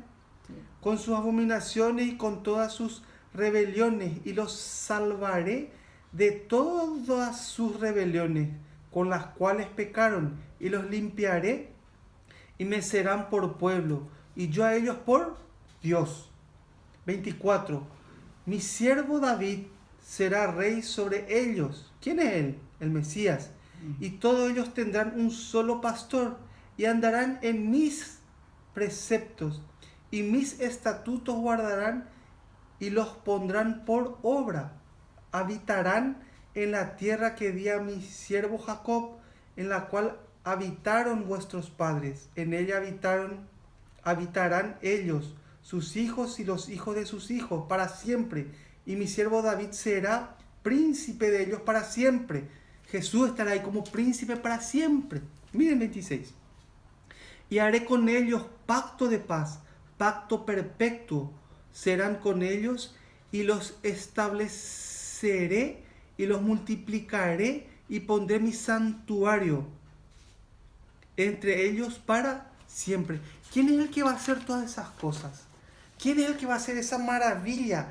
Sí. Con sus abominaciones y con todas sus rebeliones, y los salvaré de todas sus rebeliones con las cuales pecaron, y los limpiaré y me serán por pueblo, y yo a ellos por Dios. 24. Mi siervo David será rey sobre ellos. ¿Quién es él? El Mesías. Y todos ellos tendrán un solo pastor, y andarán en mis preceptos, y mis estatutos guardarán, y los pondrán por obra. Habitarán en la tierra que di a mi siervo Jacob, en la cual habitaron vuestros padres. En ella habitarán ellos, sus hijos y los hijos de sus hijos, para siempre. Y mi siervo David será príncipe de ellos para siempre. Jesús estará ahí como príncipe para siempre. Miren 26. Y haré con ellos pacto de paz, pacto perpetuo. Serán con ellos, y los estableceré y los multiplicaré, y pondré mi santuario entre ellos para siempre. ¿Quién es el que va a hacer todas esas cosas? ¿Quién es el que va a hacer esa maravilla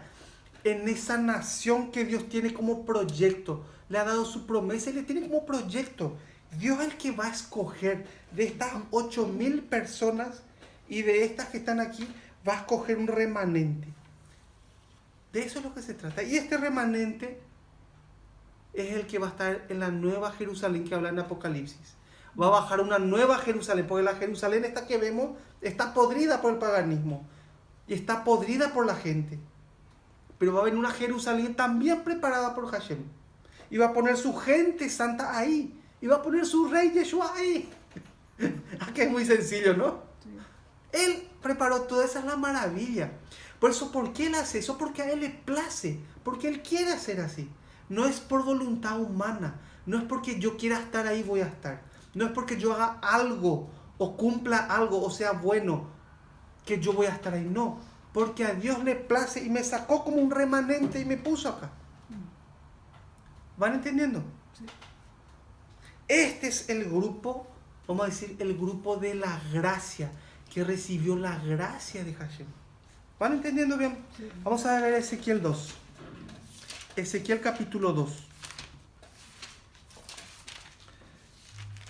en esa nación que Dios tiene como proyecto? Le ha dado su promesa y le tiene como proyecto. Dios es el que va a escoger de estas 8,000 personas, y de estas que están aquí va a escoger un remanente. De eso es lo que se trata. Y este remanente es el que va a estar en la nueva Jerusalén que habla en Apocalipsis. Va a bajar una nueva Jerusalén, porque la Jerusalén esta que vemos está podrida por el paganismo y está podrida por la gente. Pero va a venir una Jerusalén también preparada por Hashem. Y va a poner su gente santa ahí. Y va a poner su rey Yeshua ahí. Aquí es muy sencillo, ¿no? Sí. Él preparó todo, esa es la maravilla. Por eso, ¿por qué Él hace eso? Porque a Él le place, porque Él quiere hacer así. No es por voluntad humana, no es porque yo quiera estar ahí voy a estar. No es porque yo haga algo o cumpla algo o sea bueno que yo voy a estar ahí. No, porque a Dios le place y me sacó como un remanente y me puso acá. ¿Van entendiendo? Sí. Este es el grupo, vamos a decir, el grupo de la gracia, que recibió la gracia de Hashem. ¿Van entendiendo bien? Sí. Vamos a ver Ezequiel 2. Ezequiel capítulo 2.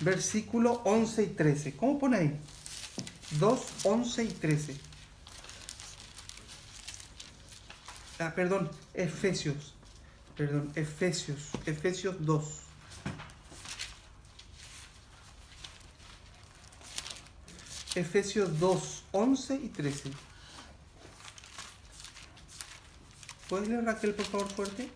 Versículo 11 y 13. ¿Cómo pone ahí? 2, 11 y 13. Perdón, Efesios. Efesios 2. Efesios 2, 11 y 13. ¿Puedes leer, Raquel, por favor, fuerte?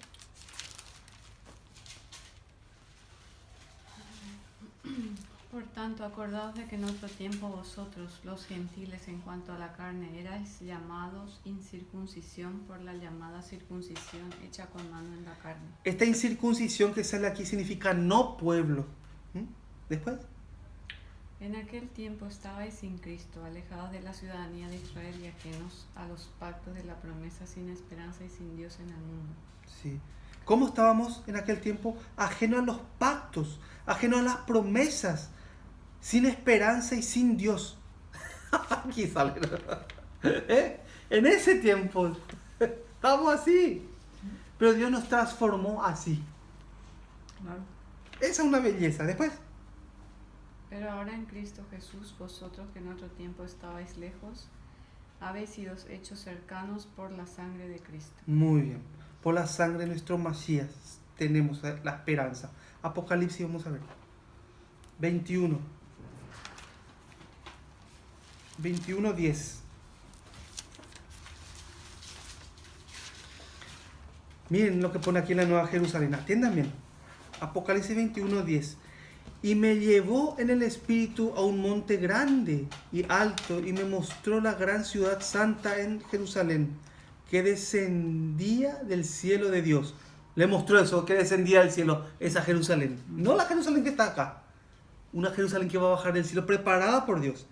Por tanto, acordaos de que en otro tiempo vosotros, los gentiles, en cuanto a la carne, erais llamados incircuncisión por la llamada circuncisión hecha con mano en la carne. Esta incircuncisión que sale aquí significa no pueblo. Después. En aquel tiempo estabais sin Cristo, alejados de la ciudadanía de Israel y ajenos a los pactos de la promesa, sin esperanza y sin Dios en el mundo. Sí. ¿Cómo estábamos en aquel tiempo? Ajenos a los pactos, ajenos a las promesas, sin esperanza y sin Dios. Aquí sale. En ese tiempo estábamos así. Pero Dios nos transformó así. Claro. Esa es una belleza. Después. Pero ahora en Cristo Jesús, vosotros que en otro tiempo estabais lejos, habéis sido hechos cercanos por la sangre de Cristo. Muy bien. Por la sangre de nuestro Mesías tenemos la esperanza. Apocalipsis, vamos a ver. 21. 21:10. Miren lo que pone aquí en la Nueva Jerusalén. Atiendan bien. Apocalipsis 21:10. Y me llevó en el espíritu a un monte grande y alto, y me mostró la gran ciudad santa en Jerusalén, que descendía del cielo de Dios. Le mostró eso, que descendía del cielo, esa Jerusalén. No la Jerusalén que está acá. Una Jerusalén que va a bajar del cielo, preparada por Dios.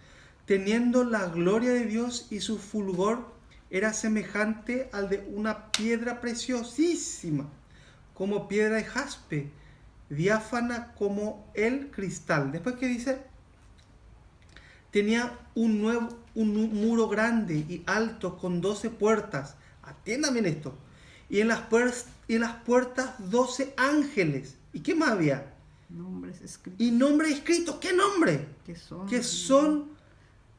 Teniendo la gloria de Dios, y su fulgor era semejante al de una piedra preciosísima, como piedra de jaspe, diáfana como el cristal. Después, ¿qué dice? tenía un muro grande y alto con 12 puertas. Atiendan bien esto. Y en las puertas 12 ángeles. ¿Y qué más había? Nombres escritos. Y nombres escritos. ¿Qué nombre? Que son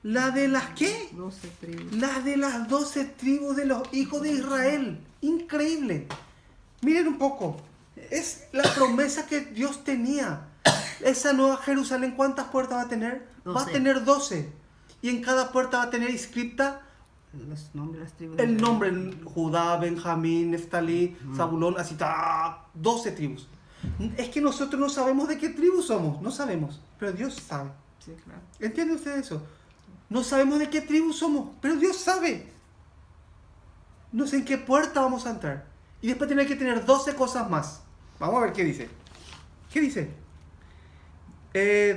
la de las ¿qué? 12 tribus. Las de las 12 tribus de los hijos de Israel. Increíble. Miren un poco. Es la promesa que Dios tenía. Esa nueva Jerusalén, ¿cuántas puertas va a tener? 12. Va a tener 12. Y en cada puerta va a tener inscrita Los nombres de las tribus. el nombre. Judá, Benjamín, Neftalí, Zabulón, así está. 12 tribus. Es que nosotros no sabemos de qué tribu somos. No sabemos. Pero Dios sabe. Sí, claro. ¿Entiende usted eso? No sabemos de qué tribu somos. Pero Dios sabe. No sé en qué puerta vamos a entrar. Y después tiene que tener 12 cosas más. Vamos a ver qué dice. ¿Qué dice?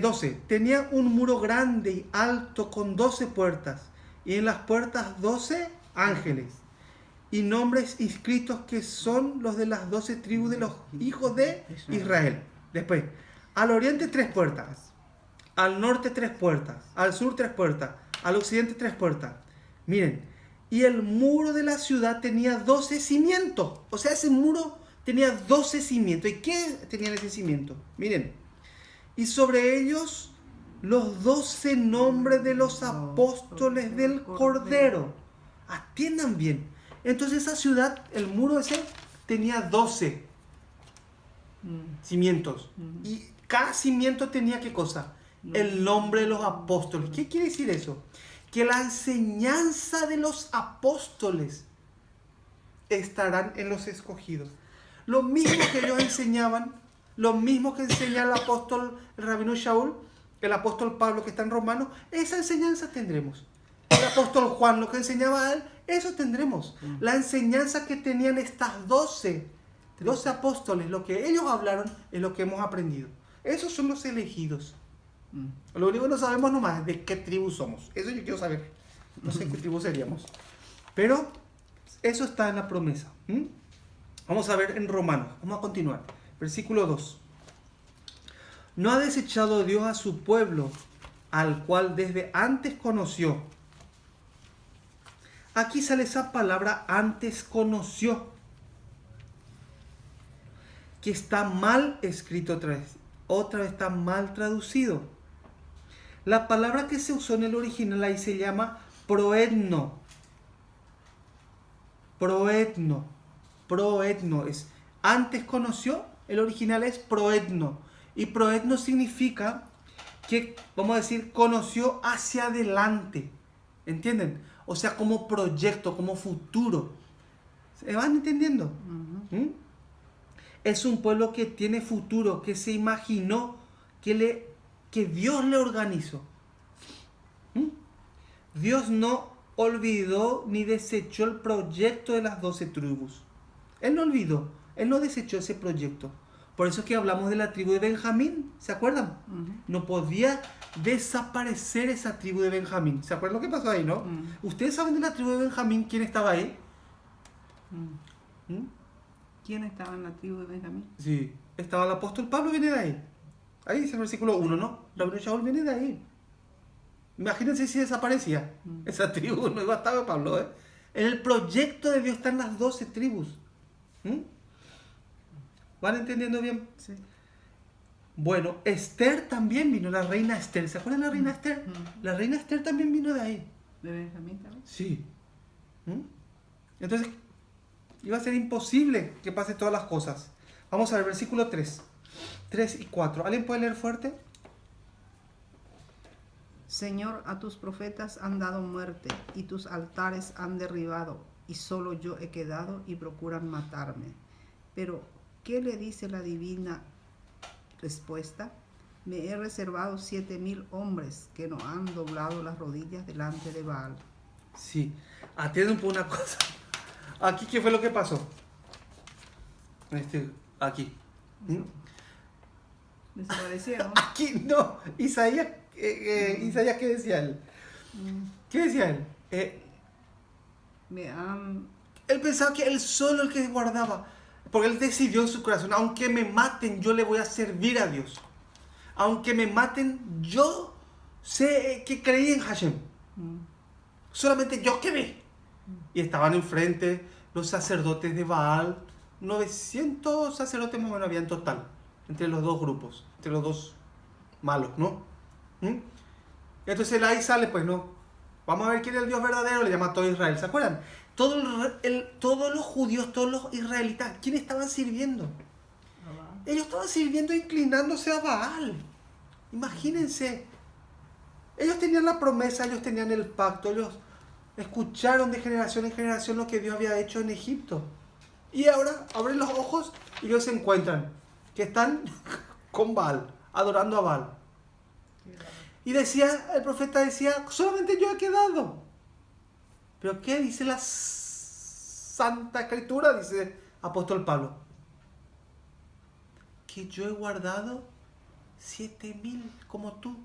12. Tenía un muro grande y alto con 12 puertas. Y en las puertas 12 ángeles. Y nombres inscritos que son los de las 12 tribus de los hijos de Israel. Después, al oriente 3 puertas. Al norte 3 puertas. Al sur 3 puertas. Al occidente 3 puertas. Miren. Y el muro de la ciudad tenía 12 cimientos. O sea, ese muro tenía 12 cimientos. ¿Y qué tenían ese cimiento? Miren. Y sobre ellos los 12 nombres de los apóstoles del Cordero. Atiendan bien. Entonces esa ciudad, el muro ese, tenía 12 cimientos. Y cada cimiento tenía ¿qué cosa? El nombre de los apóstoles. ¿Qué quiere decir eso? Que la enseñanza de los apóstoles estarán en los escogidos. Lo mismo que ellos enseñaban, lo mismo que enseña el apóstol, el rabino Shaul, el apóstol Pablo que está en Romanos, esa enseñanza tendremos. El apóstol Juan, lo que enseñaba a él, eso tendremos. La enseñanza que tenían estas 12 apóstoles, lo que ellos hablaron es lo que hemos aprendido. Esos son los elegidos. Lo único que no sabemos nomás es de qué tribu somos. Eso yo quiero saber. No sé qué tribu seríamos. Pero eso está en la promesa. Vamos a ver en Romanos. Vamos a continuar. Versículo 2. No ha desechado Dios a su pueblo, al cual desde antes conoció. Aquí sale esa palabra antes conoció, que está mal escrito otra vez está mal traducido. La palabra que se usó en el original ahí se llama proetno. Proetno es antes conoció, el original es proetno. Y proetno significa que, vamos a decir, conoció hacia adelante. ¿Entienden? O sea, como proyecto, como futuro. ¿Se van entendiendo? Es un pueblo que tiene futuro, que se imaginó, que Dios le organizó. Dios no olvidó ni desechó el proyecto de las 12 tribus. Él no olvidó, Él no desechó ese proyecto. Por eso es que hablamos de la tribu de Benjamín, ¿se acuerdan? No podía desaparecer esa tribu de Benjamín. ¿Se acuerdan lo que pasó ahí, no? ¿Ustedes saben de la tribu de Benjamín quién estaba ahí? ¿Quién estaba en la tribu de Benjamín? Sí, estaba el apóstol Pablo, viene de ahí. Ahí dice el versículo 1, ¿no? Rabino Shaul viene de ahí. Imagínense si desaparecía. Esa tribu no iba a estar Pablo, ¿eh? En el proyecto de Dios están las 12 tribus. ¿Van entendiendo bien? Sí. Bueno, Esther también vino, la reina Esther. ¿Se acuerdan de la reina Esther? La reina Esther también vino de ahí. ¿De Benjamín también? Sí. Entonces, iba a ser imposible que pase todas las cosas. Vamos a ver, versículo 3. 3 y 4. ¿Alguien puede leer fuerte? Señor, a tus profetas han dado muerte y tus altares han derribado, y solo yo he quedado y procuran matarme. Pero, ¿qué le dice la divina respuesta? Me he reservado 7,000 hombres que no han doblado las rodillas delante de Baal. Sí. Atiende un poco una cosa. Aquí, ¿qué fue lo que pasó? Aquí. Desaparecieron. Aquí no. Isaías, ¿qué decía él? ¿Qué decía él? Él pensaba que él solo el que guardaba. Porque él decidió en su corazón, aunque me maten, yo le voy a servir a Dios. Aunque me maten, yo sé que creí en Hashem. Mm. Solamente yo quedé. Y estaban enfrente los sacerdotes de Baal. 900 sacerdotes más o menos había en total. Entre los dos grupos. Entre los dos malos, ¿no? ¿Mm? Entonces ahí sale, pues, ¿no? Vamos a ver quién es el Dios verdadero. Le llama a todo Israel. ¿Se acuerdan? Todos los judíos, todos los israelitas, ¿quién estaban sirviendo? Ellos estaban sirviendo inclinándose a Baal. Imagínense. Ellos tenían la promesa, ellos tenían el pacto, ellos escucharon de generación en generación lo que Dios había hecho en Egipto. Y ahora abren los ojos y ellos se encuentran que están con Baal, adorando a Baal. Y el profeta decía, solamente yo he quedado. ¿Pero qué dice la Santa Escritura? Dice apóstol Pablo. Que yo he guardado 7,000 como tú.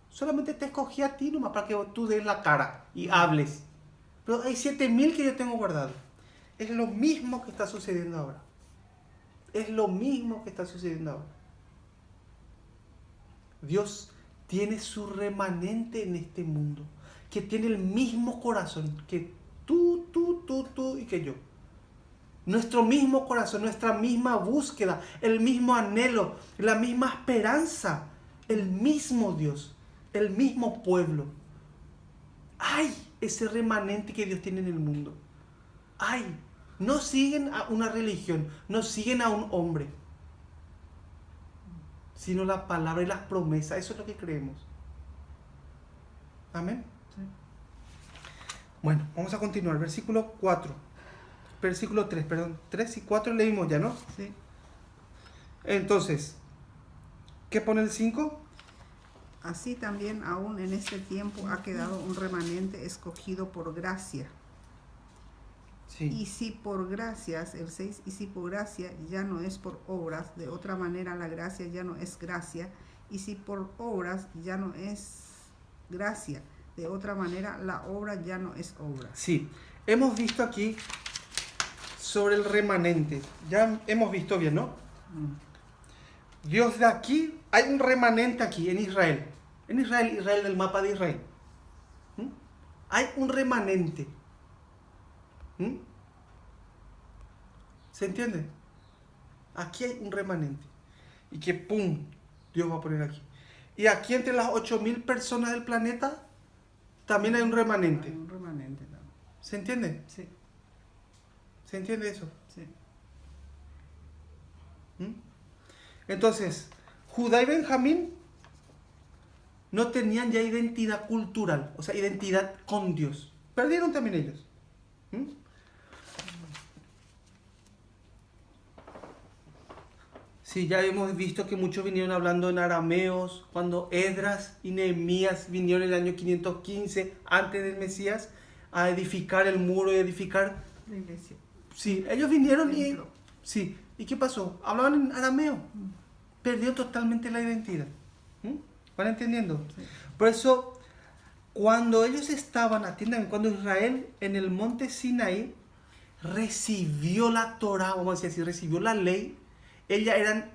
Solamente te escogí a ti nomás para que tú des la cara y hables. Pero hay 7,000 que yo tengo guardado. Es lo mismo que está sucediendo ahora. Es lo mismo que está sucediendo ahora. Dios tiene su remanente en este mundo, que tiene el mismo corazón que tú y que yo. Nuestro mismo corazón, nuestra misma búsqueda, el mismo anhelo, la misma esperanza, el mismo Dios, el mismo pueblo. Hay ese remanente que Dios tiene en el mundo. Hay. No siguen a una religión, no siguen a un hombre, sino la palabra y las promesas. Eso es lo que creemos. Amén. Sí. Bueno, vamos a continuar. Versículo 3, perdón. 3 y 4 leímos ya, ¿no? Sí. Entonces, ¿qué pone el 5? Así también aún en este tiempo ha quedado un remanente escogido por gracia. Sí. Y si por gracias, el 6, y si por gracia ya no es por obras, de otra manera la gracia ya no es gracia, y si por obras ya no es gracia, de otra manera la obra ya no es obra. Sí, hemos visto aquí sobre el remanente. Ya hemos visto bien, ¿no? Dios de aquí, hay un remanente aquí en Israel. En Israel del mapa de Israel. ¿Mm? Hay un remanente. ¿Mm? ¿Se entiende? Aquí hay un remanente. Y que ¡pum! Dios va a poner aquí. Y aquí entre las 8,000 personas del planeta también hay un remanente. Hay un remanente también. ¿Se entiende? Sí, ¿Se entiende eso? sí. ¿Mm? Entonces, Judá y Benjamín no tenían ya identidad cultural, o sea, identidad con Dios. Perdieron también ellos. ¿Mm? Sí, ya hemos visto que muchos vinieron hablando en arameos, cuando Esdras y Nehemías vinieron en el año 515, antes del Mesías, a edificar el muro y edificar. La iglesia. Sí, ellos vinieron y... Templo. Sí, ¿y qué pasó? Hablaban en arameo. Perdió totalmente la identidad. ¿Mm? ¿Van entendiendo? Sí. Por eso, cuando ellos estaban, atiendan, cuando Israel en el monte Sinaí recibió la Torah, vamos a decir así, recibió la ley, ellas eran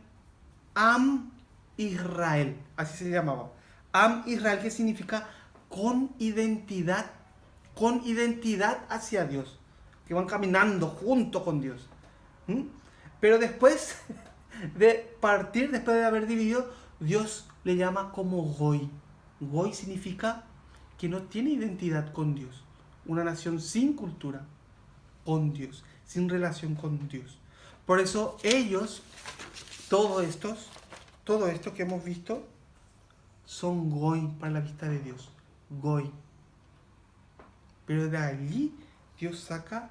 Am Israel, así se llamaba. Am Israel, que significa con identidad hacia Dios, que van caminando junto con Dios. ¿Mm? Pero después de partir, después de haber dividido, Dios le llama como Goy. Goy significa que no tiene identidad con Dios. Una nación sin cultura con Dios, sin relación con Dios. Por eso ellos, todo esto que hemos visto, son Goy para la vista de Dios. Goy. Pero de allí Dios saca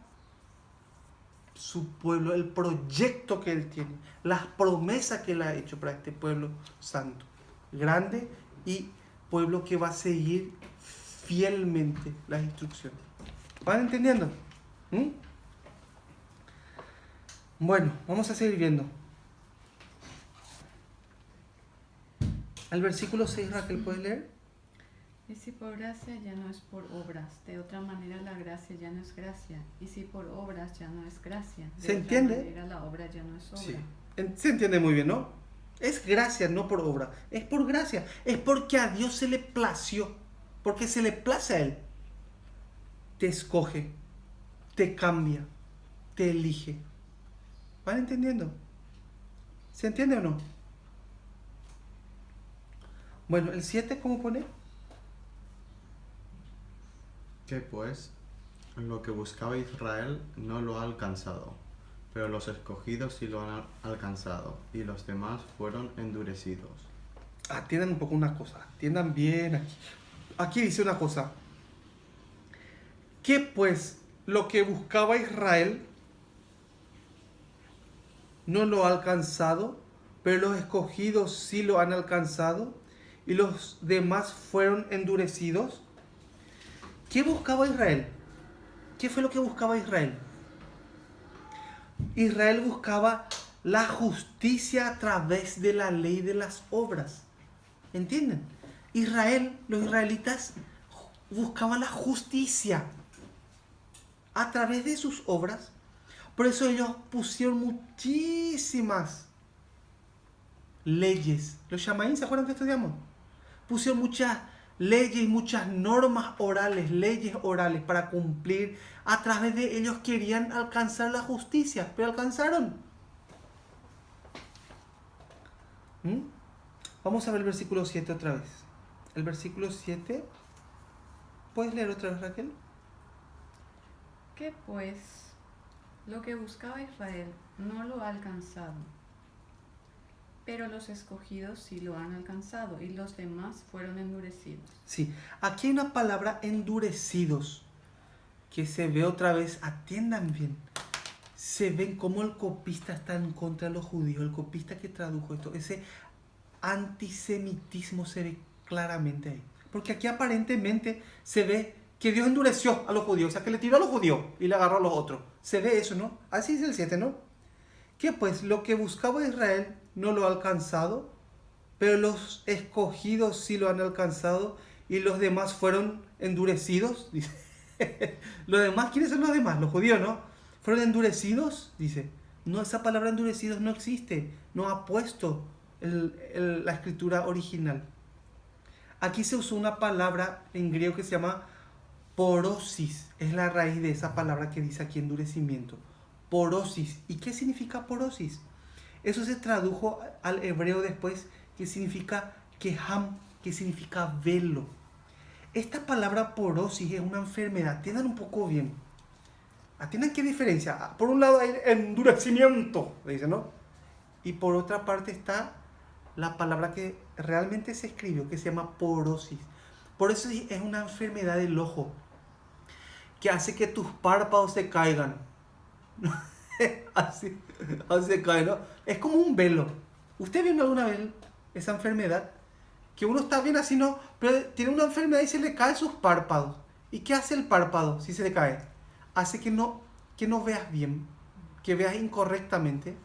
su pueblo, el proyecto que Él tiene, las promesas que Él ha hecho para este pueblo santo, grande, y pueblo que va a seguir fielmente las instrucciones. ¿Van entendiendo? ¿Mm? Bueno, vamos a seguir viendo. El versículo 6, Raquel, ¿puedes leer? Y si por gracia ya no es por obras, de otra manera la gracia ya no es gracia. Y si por obras ya no es gracia, de ¿Se otra entiende? manera la obra ya no es obra. Sí. Se entiende muy bien, ¿no? Es gracia, no por obra. Es por gracia. Es porque a Dios se le plació. Porque se le place a Él. Te escoge. Te cambia. Te elige. ¿Van entendiendo? ¿Se entiende o no? Bueno, el 7, ¿cómo pone? Que pues lo que buscaba Israel no lo ha alcanzado, pero los escogidos sí lo han alcanzado, y los demás fueron endurecidos. Atiendan un poco una cosa. Atiendan bien aquí. Aquí dice una cosa. Que pues lo que buscaba Israel no lo ha alcanzado, pero los escogidos sí lo han alcanzado, y los demás fueron endurecidos. ¿Qué buscaba Israel? ¿Qué fue lo que buscaba Israel? Israel buscaba la justicia a través de la ley de las obras. ¿Entienden? Los israelitas buscaban la justicia a través de sus obras. Por eso ellos pusieron muchísimas leyes. Los shamaín, ¿se acuerdan que estudiamos? Pusieron muchas leyes y muchas normas orales, leyes orales para cumplir. A través de ellos querían alcanzar la justicia, pero alcanzaron. Vamos a ver el versículo 7 otra vez. El versículo 7. ¿Puedes leer otra vez, Raquel? Que pues lo que buscaba Israel no lo ha alcanzado, pero los escogidos sí lo han alcanzado, y los demás fueron endurecidos. Sí, aquí hay una palabra endurecidos que se ve otra vez. Atiendan bien. Se ven cómo el copista está en contra de los judíos. El copista que tradujo esto, ese antisemitismo se ve claramente ahí. Porque aquí aparentemente se ve que Dios endureció a los judíos, o sea, que le tiró a los judíos y le agarró a los otros. Se ve eso, ¿no? Así es el 7, ¿no? Que pues lo que buscaba Israel no lo ha alcanzado, pero los escogidos sí lo han alcanzado, y los demás fueron endurecidos, dice. Los demás, ¿quiénes son los demás? Los judíos, ¿no? Fueron endurecidos, dice. No, esa palabra endurecidos no existe, no ha puesto la escritura original. Aquí se usó una palabra en griego que se llama porosis, es la raíz de esa palabra que dice aquí endurecimiento. Porosis. ¿Y qué significa porosis? Eso se tradujo al hebreo después, que significa keham, que significa velo. Esta palabra porosis es una enfermedad. Atiendan un poco bien. Atiendan qué diferencia. Por un lado hay endurecimiento, dice, ¿no? Y por otra parte está la palabra que realmente se escribió, que se llama porosis. Por eso es una enfermedad del ojo, que hace que tus párpados se caigan. así se cae, ¿no? Es como un velo. ¿Usted vio alguna vez esa enfermedad? Que uno está bien así, ¿no? Pero tiene una enfermedad y se le caen sus párpados. ¿Y qué hace el párpado si se le cae? Hace que no veas bien, que veas incorrectamente.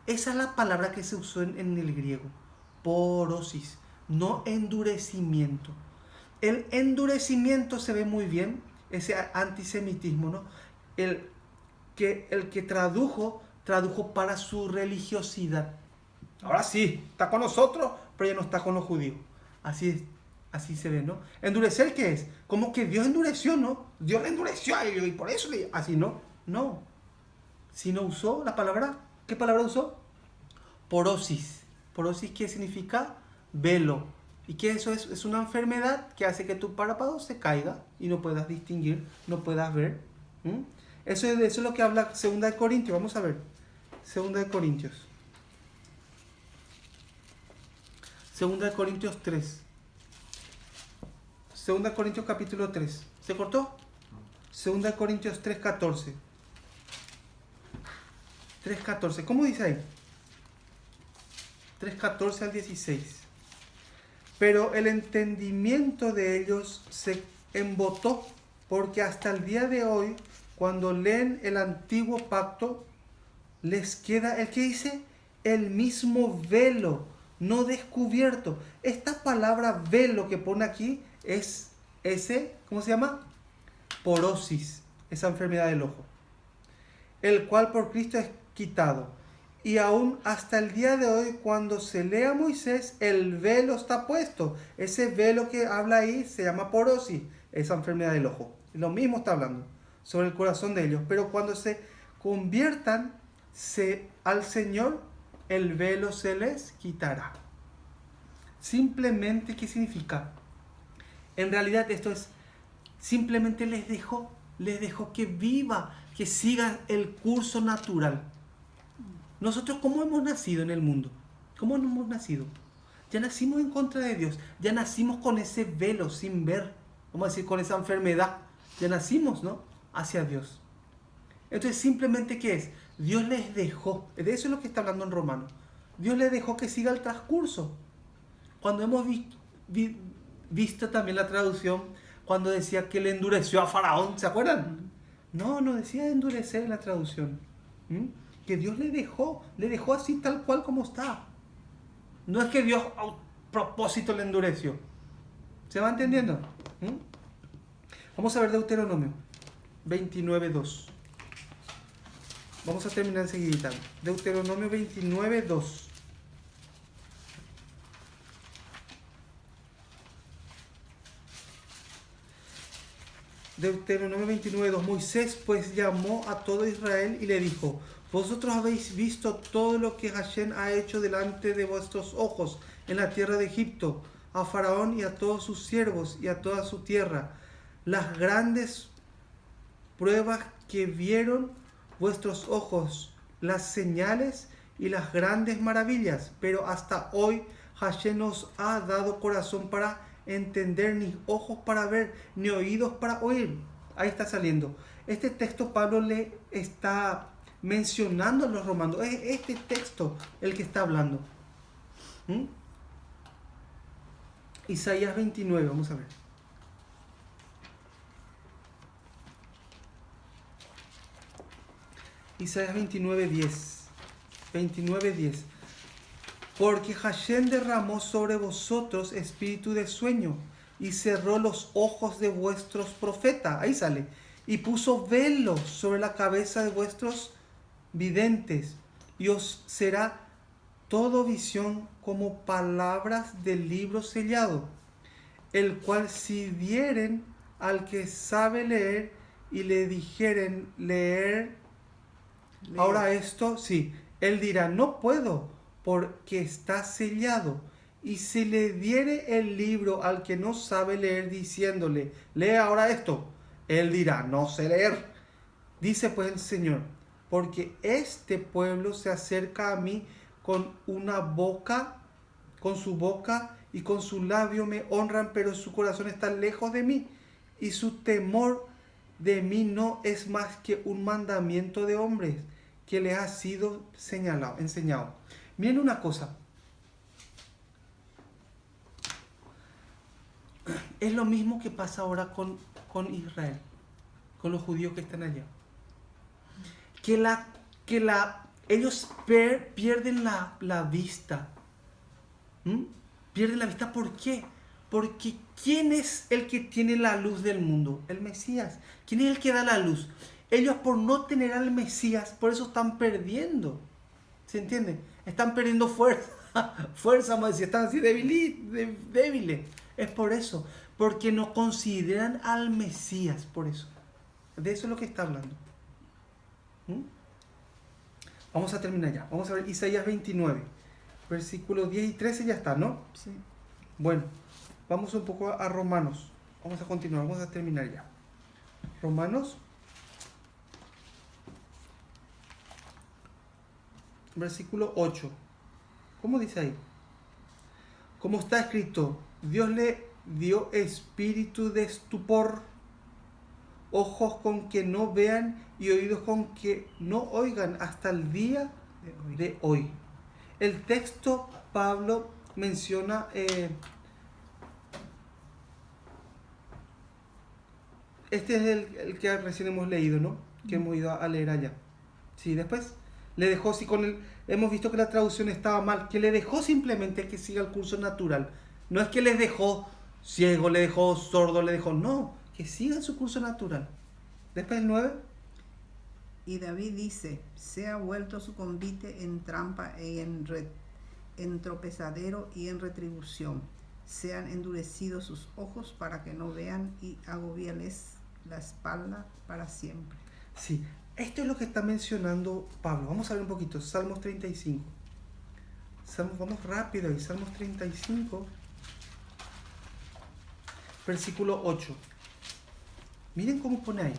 Esa es la palabra que se usó en el griego. Porosis, no endurecimiento. El endurecimiento se ve muy bien, ese antisemitismo, ¿no? El que tradujo para su religiosidad. Ahora sí, está con nosotros, pero ya no está con los judíos. Así es, así se ve, ¿no? ¿Endurecer qué es? Como que Dios endureció, ¿no? Dios le endureció a ellos y por eso así, ¿no? No. Sino usó la palabra, ¿qué palabra usó? Porosis. Porosis, ¿qué significa? Velo. ¿Y qué eso es? Es una enfermedad que hace que tu párpado se caiga y no puedas distinguir, no puedas ver. Eso es lo que habla 2 de Corintios. Vamos a ver. 2 de Corintios. 2 de Corintios 3. 2 de Corintios capítulo 3. ¿Se cortó? 2 de Corintios 3:14. 3:14. ¿Cómo dice ahí? 3:14 al 16. Pero el entendimiento de ellos se embotó, porque hasta el día de hoy, cuando leen el antiguo pacto, les queda, ¿el que dice? El mismo velo, no descubierto. Esta palabra velo que pone aquí es ese, ¿cómo se llama? Porosis, esa enfermedad del ojo. El cual por Cristo es quitado. Y aún hasta el día de hoy, cuando se lee a Moisés, el velo está puesto. Ese velo que habla ahí se llama porosis, esa enfermedad del ojo. Lo mismo está hablando sobre el corazón de ellos. Pero cuando se conviertan al Señor, el velo se les quitará. Simplemente, ¿qué significa? En realidad esto es, simplemente les dejó que viva, que siga el curso natural. Nosotros, ¿cómo hemos nacido en el mundo? ¿Cómo hemos nacido? Ya nacimos en contra de Dios, ya nacimos con ese velo sin ver, vamos a decir, con esa enfermedad. Ya nacimos, ¿no? Hacia Dios. Entonces, simplemente, ¿qué es? Dios les dejó, de eso es lo que está hablando en Romanos. Dios les dejó que siga el transcurso. Cuando hemos visto también la traducción, cuando decía que le endureció a Faraón, ¿se acuerdan? No decía endurecer en la traducción. Que Dios le dejó así tal cual como está. No es que Dios a propósito le endureció. ¿Se va entendiendo? Vamos a ver Deuteronomio 29:2. Vamos a terminar enseguida. Deuteronomio 29:2. Deuteronomio 29:2. Moisés pues llamó a todo Israel y le dijo: vosotros habéis visto todo lo que Hashem ha hecho delante de vuestros ojos en la tierra de Egipto, a Faraón y a todos sus siervos y a toda su tierra, las grandes pruebas que vieron vuestros ojos, las señales y las grandes maravillas. Pero hasta hoy Hashem nos ha dado corazón para entender, ni ojos para ver, ni oídos para oír. Ahí está saliendo. Este texto Pablo le está mencionando a los romanos. Es este texto el que está hablando. Isaías 29, vamos a ver. Isaías 29:10. 29:10. Porque Hashem derramó sobre vosotros espíritu de sueño y cerró los ojos de vuestros profetas. Ahí sale. Y puso velo sobre la cabeza de vuestros videntes, y os será todo visión como palabras del libro sellado, el cual si dieren al que sabe leer y le dijeren leer ahora esto, sí, él dirá: no puedo, porque está sellado. Y si le diere el libro al que no sabe leer, diciéndole: lee ahora esto, él dirá: no sé leer. Dice pues el Señor: porque este pueblo se acerca a mí con su boca y con su labio me honran, pero su corazón está lejos de mí, y su temor de mí no es más que un mandamiento de hombres que les ha sido enseñado. Miren una cosa. Es lo mismo que pasa ahora con Israel, con los judíos que están allá. Ellos pierden la vista. Pierden la vista, ¿por qué? Porque ¿quién es el que tiene la luz del mundo? El Mesías. ¿Quién es el que da la luz? Ellos, por no tener al Mesías, por eso están perdiendo. ¿Se entiende? Están perdiendo fuerza. Fuerza, vamos a decir, están así débiles. Es por eso. Porque no consideran al Mesías, por eso. De eso es lo que está hablando. Vamos a terminar ya. Vamos a ver Isaías 29, versículos 10 y 13, ya está, ¿no? Sí. Bueno, vamos un poco a Romanos. Vamos a continuar, vamos a terminar ya. Romanos, versículo 8. ¿Cómo dice ahí? Como está escrito: Dios le dio espíritu de estupor, ojos con que no vean y oídos con que no oigan hasta el día de hoy. El texto Pablo menciona este es el que recién hemos leído, ¿no? Que hemos ido a leer allá. Sí, después le dejó, si hemos visto que la traducción estaba mal, que le dejó simplemente que siga el curso natural. No es que les dejó ciego, le dejó sordo, le dejó, no, que siga su curso natural. Después el 9. Y David dice, sea vuelto su convite en trampa y en tropezadero y en retribución. Sean endurecidos sus ojos para que no vean y agobiales la espalda para siempre. Sí, esto es lo que está mencionando Pablo. Vamos a ver un poquito, Salmos 35. Vamos rápido ahí, Salmos 35, versículo 8. Miren cómo pone ahí.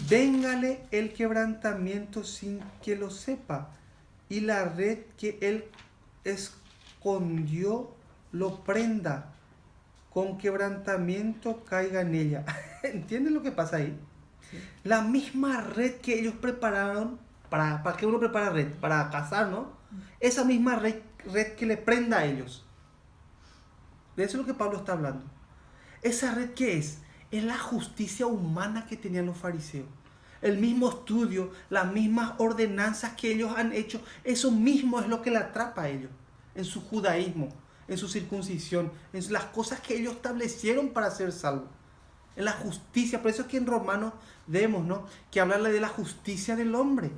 Véngale el quebrantamiento sin que lo sepa, y la red que él escondió lo prenda, con quebrantamiento caiga en ella. ¿Entienden lo que pasa ahí? Sí. La misma red que ellos prepararon, ¿para qué uno prepara red? Para cazar, ¿no? Esa misma red que le prenda a ellos. De eso es lo que Pablo está hablando. ¿Esa red qué es? Es la justicia humana que tenían los fariseos. El mismo estudio, las mismas ordenanzas que ellos han hecho, eso mismo es lo que le atrapa a ellos. En su judaísmo, en su circuncisión, en las cosas que ellos establecieron para ser salvos. En la justicia, por eso es que en Romanos vemos, ¿no?, que hablarle de la justicia del hombre.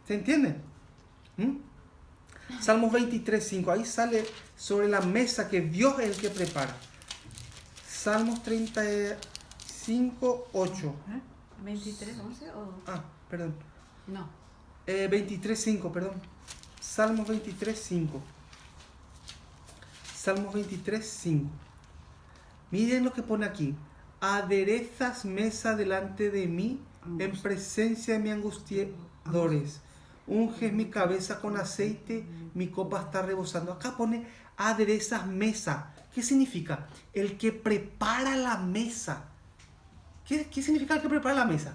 ¿Se entiende? Salmos 23:5, ahí sale sobre la mesa que Dios es el que prepara. Salmos 35:8. 23:11 o Perdón. no. 23:5, perdón. Salmos 23:5. Salmos 23:5. Miren lo que pone aquí. Aderezas mesa delante de mí en presencia de mis angustiadores. Unges mi cabeza con aceite, mi copa está rebosando. Acá pone aderezas mesa. ¿Qué significa? El que prepara la mesa. ¿Qué significa el que prepara la mesa?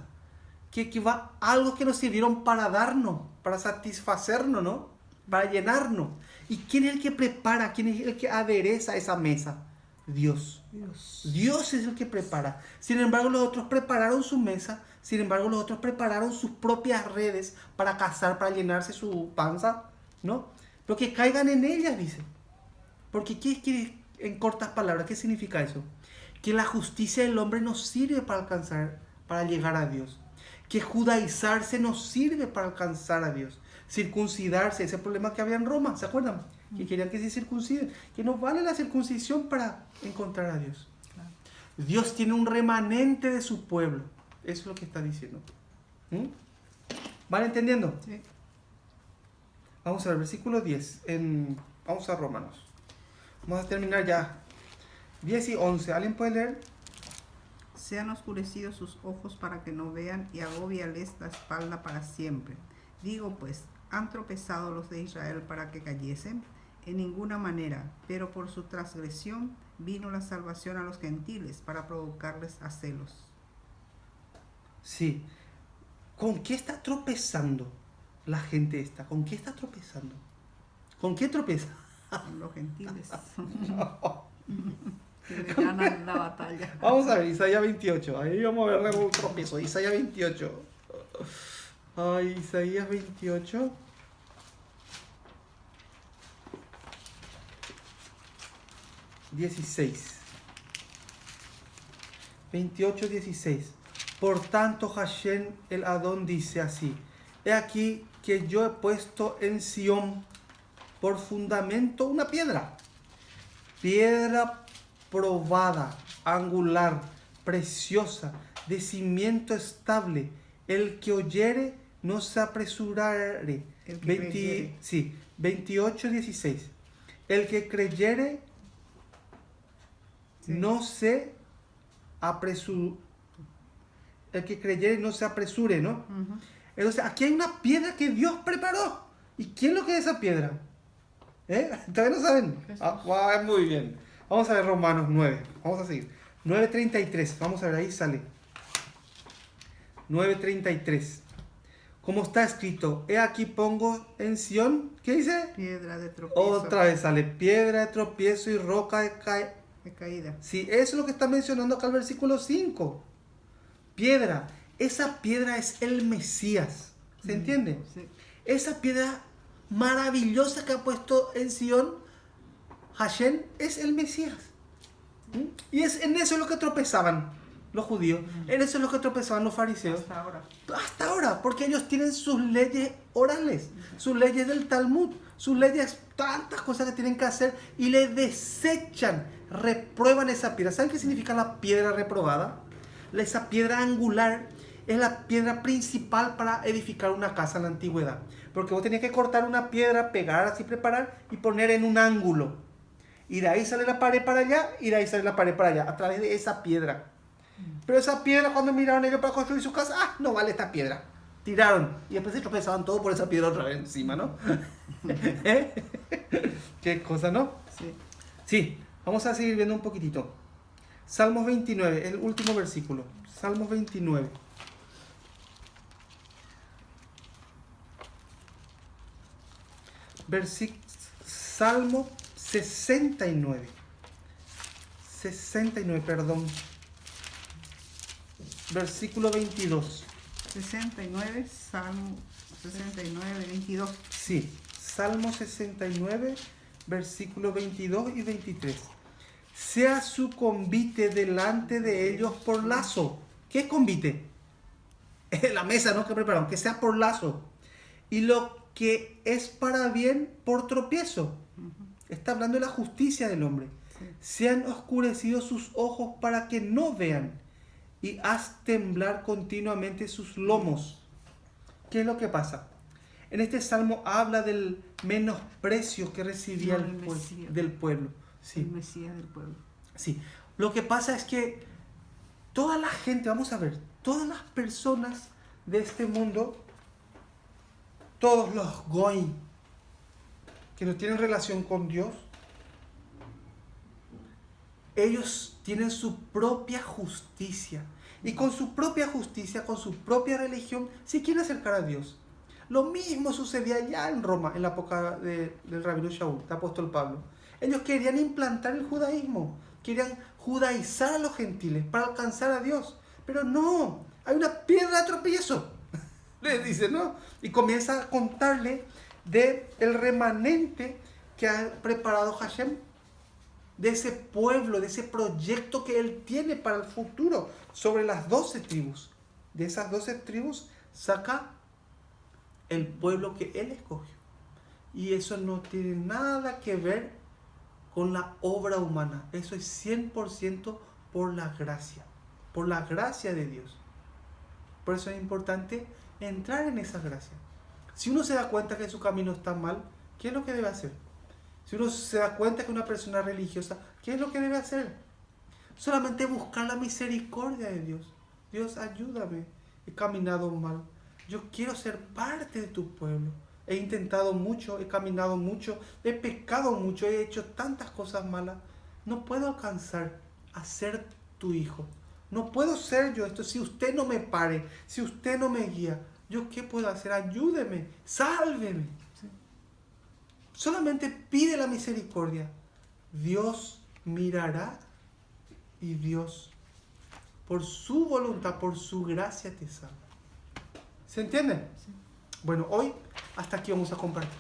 Que va algo que nos sirvieron para darnos, para satisfacernos, ¿no? Para llenarnos. ¿Y quién es el que prepara? ¿Quién es el que adereza esa mesa? Dios. Dios es el que prepara. Sin embargo, los otros prepararon su mesa. Sin embargo, los otros prepararon sus propias redes para cazar, para llenarse su panza, ¿no? Pero que caigan en ellas, dice. Porque en cortas palabras, ¿qué significa eso? Que la justicia del hombre nos sirve para alcanzar, para llegar a Dios. Que judaizarse nos sirve para alcanzar a Dios. Circuncidarse, ese problema que había en Roma, ¿se acuerdan? Que querían que se circunciden. Que no vale la circuncisión para encontrar a Dios. Claro. Dios tiene un remanente de su pueblo. Eso es lo que está diciendo. ¿Van entendiendo? Sí. Vamos a ver, versículo 10. Vamos a Romanos. Vamos a terminar ya. 10 y 11. ¿Alguien puede leer? Sean oscurecidos sus ojos para que no vean y agóbiales la espalda para siempre. Digo pues, ¿han tropezado los de Israel para que cayesen? En ninguna manera, pero por su transgresión vino la salvación a los gentiles para provocarles a celos. Sí. ¿Con qué está tropezando la gente esta? ¿Con qué está tropezando? ¿Con qué tropeza? Con los gentiles. Que le ganan la batalla. Vamos a ver, Isaías 28. Ahí vamos a ver un tropiezo. Isaías 28. Ay, Isaías 28. ...16... 28:16. Por tanto, Hashem el Adón dice así: he aquí que yo he puesto en Sión por fundamento una piedra probada, angular, preciosa, de cimiento estable. El que oyere no se apresurare. El que creyere. 28:16. El que creyere no se apresure. El que creyere no se apresure, ¿no? Uh-huh. Entonces, aquí hay una piedra que Dios preparó. ¿Y quién lo que es esa piedra? ¿Todavía no saben? Muy bien. Vamos a ver Romanos 9. Vamos a seguir. 9:33. Vamos a ver, ahí sale. 9:33. Como está escrito, he aquí pongo en Sión, ¿qué dice? Piedra de tropiezo. Otra vez sale, piedra de tropiezo y roca de caída. Sí, eso es lo que está mencionando acá el versículo 5. Piedra. Esa piedra es el Mesías. ¿Se entiende? Sí. Esa piedra maravillosa que ha puesto en Sión, Hashem, es el Mesías. Y es en eso lo que tropezaban los judíos. En eso es lo que tropezaban los fariseos. Hasta ahora. Hasta ahora, porque ellos tienen sus leyes orales, sus leyes del Talmud, sus leyes, tantas cosas que tienen que hacer y le desechan, reprueban esa piedra. ¿Saben qué significa la piedra reprobada? Esa piedra angular es la piedra principal para edificar una casa en la antigüedad. Porque vos tenías que cortar una piedra, pegar, así preparar y poner en un ángulo. Y de ahí sale la pared para allá y de ahí sale la pared para allá, a través de esa piedra. Pero esa piedra, cuando miraron ellos para construir su casa, no vale esta piedra. Tiraron. Y después se tropezaban todo por esa piedra otra vez encima, ¿no? Qué cosa, ¿no? Sí. Sí, vamos a seguir viendo un poquitito. Salmos 29, el último versículo. Salmos 29. Salmo 69. 69, perdón. Versículo 22. 69, Salmo 69, 22. Sí, Salmo 69, versículo 22 y 23. Sea su convite delante de ellos por lazo. ¿Qué convite? La mesa, ¿no? Que prepararon, que sea por lazo. Y lo que es para bien por tropiezo. Está hablando de la justicia del hombre. Sí. Sean oscurecidos sus ojos para que no vean, y haz temblar continuamente sus lomos. ¿Qué es lo que pasa? En este salmo habla del menosprecio que recibía del pueblo. Sí. El Mesías del pueblo. Sí. Lo que pasa es que toda la gente, vamos a ver, todas las personas de este mundo, todos los goy que no tienen relación con Dios, ellos tienen su propia justicia. Y con su propia justicia, con su propia religión, se quieren acercar a Dios. Lo mismo sucedía ya en Roma, en la época del rabino Shaul, del apóstol Pablo. Ellos querían implantar el judaísmo, querían judaizar a los gentiles para alcanzar a Dios. Pero no, hay una piedra de tropiezo, les dice, ¿no? Y comienza a contarle del remanente que ha preparado Hashem, de ese pueblo, de ese proyecto que Él tiene para el futuro, sobre las 12 tribus. De esas 12 tribus saca el pueblo que Él escogió. Y eso no tiene nada que ver con la obra humana. Eso es 100% por la gracia de Dios. Por eso es importante entrar en esa gracia. Si uno se da cuenta que su camino está mal, ¿qué es lo que debe hacer? Si uno se da cuenta que una persona religiosa, ¿qué es lo que debe hacer? Solamente buscar la misericordia de Dios. Dios, ayúdame. He caminado mal. Yo quiero ser parte de tu pueblo. He intentado mucho, he caminado mucho, he pecado mucho, he hecho tantas cosas malas. No puedo alcanzar a ser tu hijo. No puedo ser yo esto si usted no me pare, si usted no me guía. ¿Yo qué puedo hacer? Ayúdeme, sálveme. Solamente pide la misericordia. Dios mirará y Dios, por su voluntad, por su gracia, te salva. ¿Se entiende? Sí. Bueno, hoy hasta aquí vamos a compartir.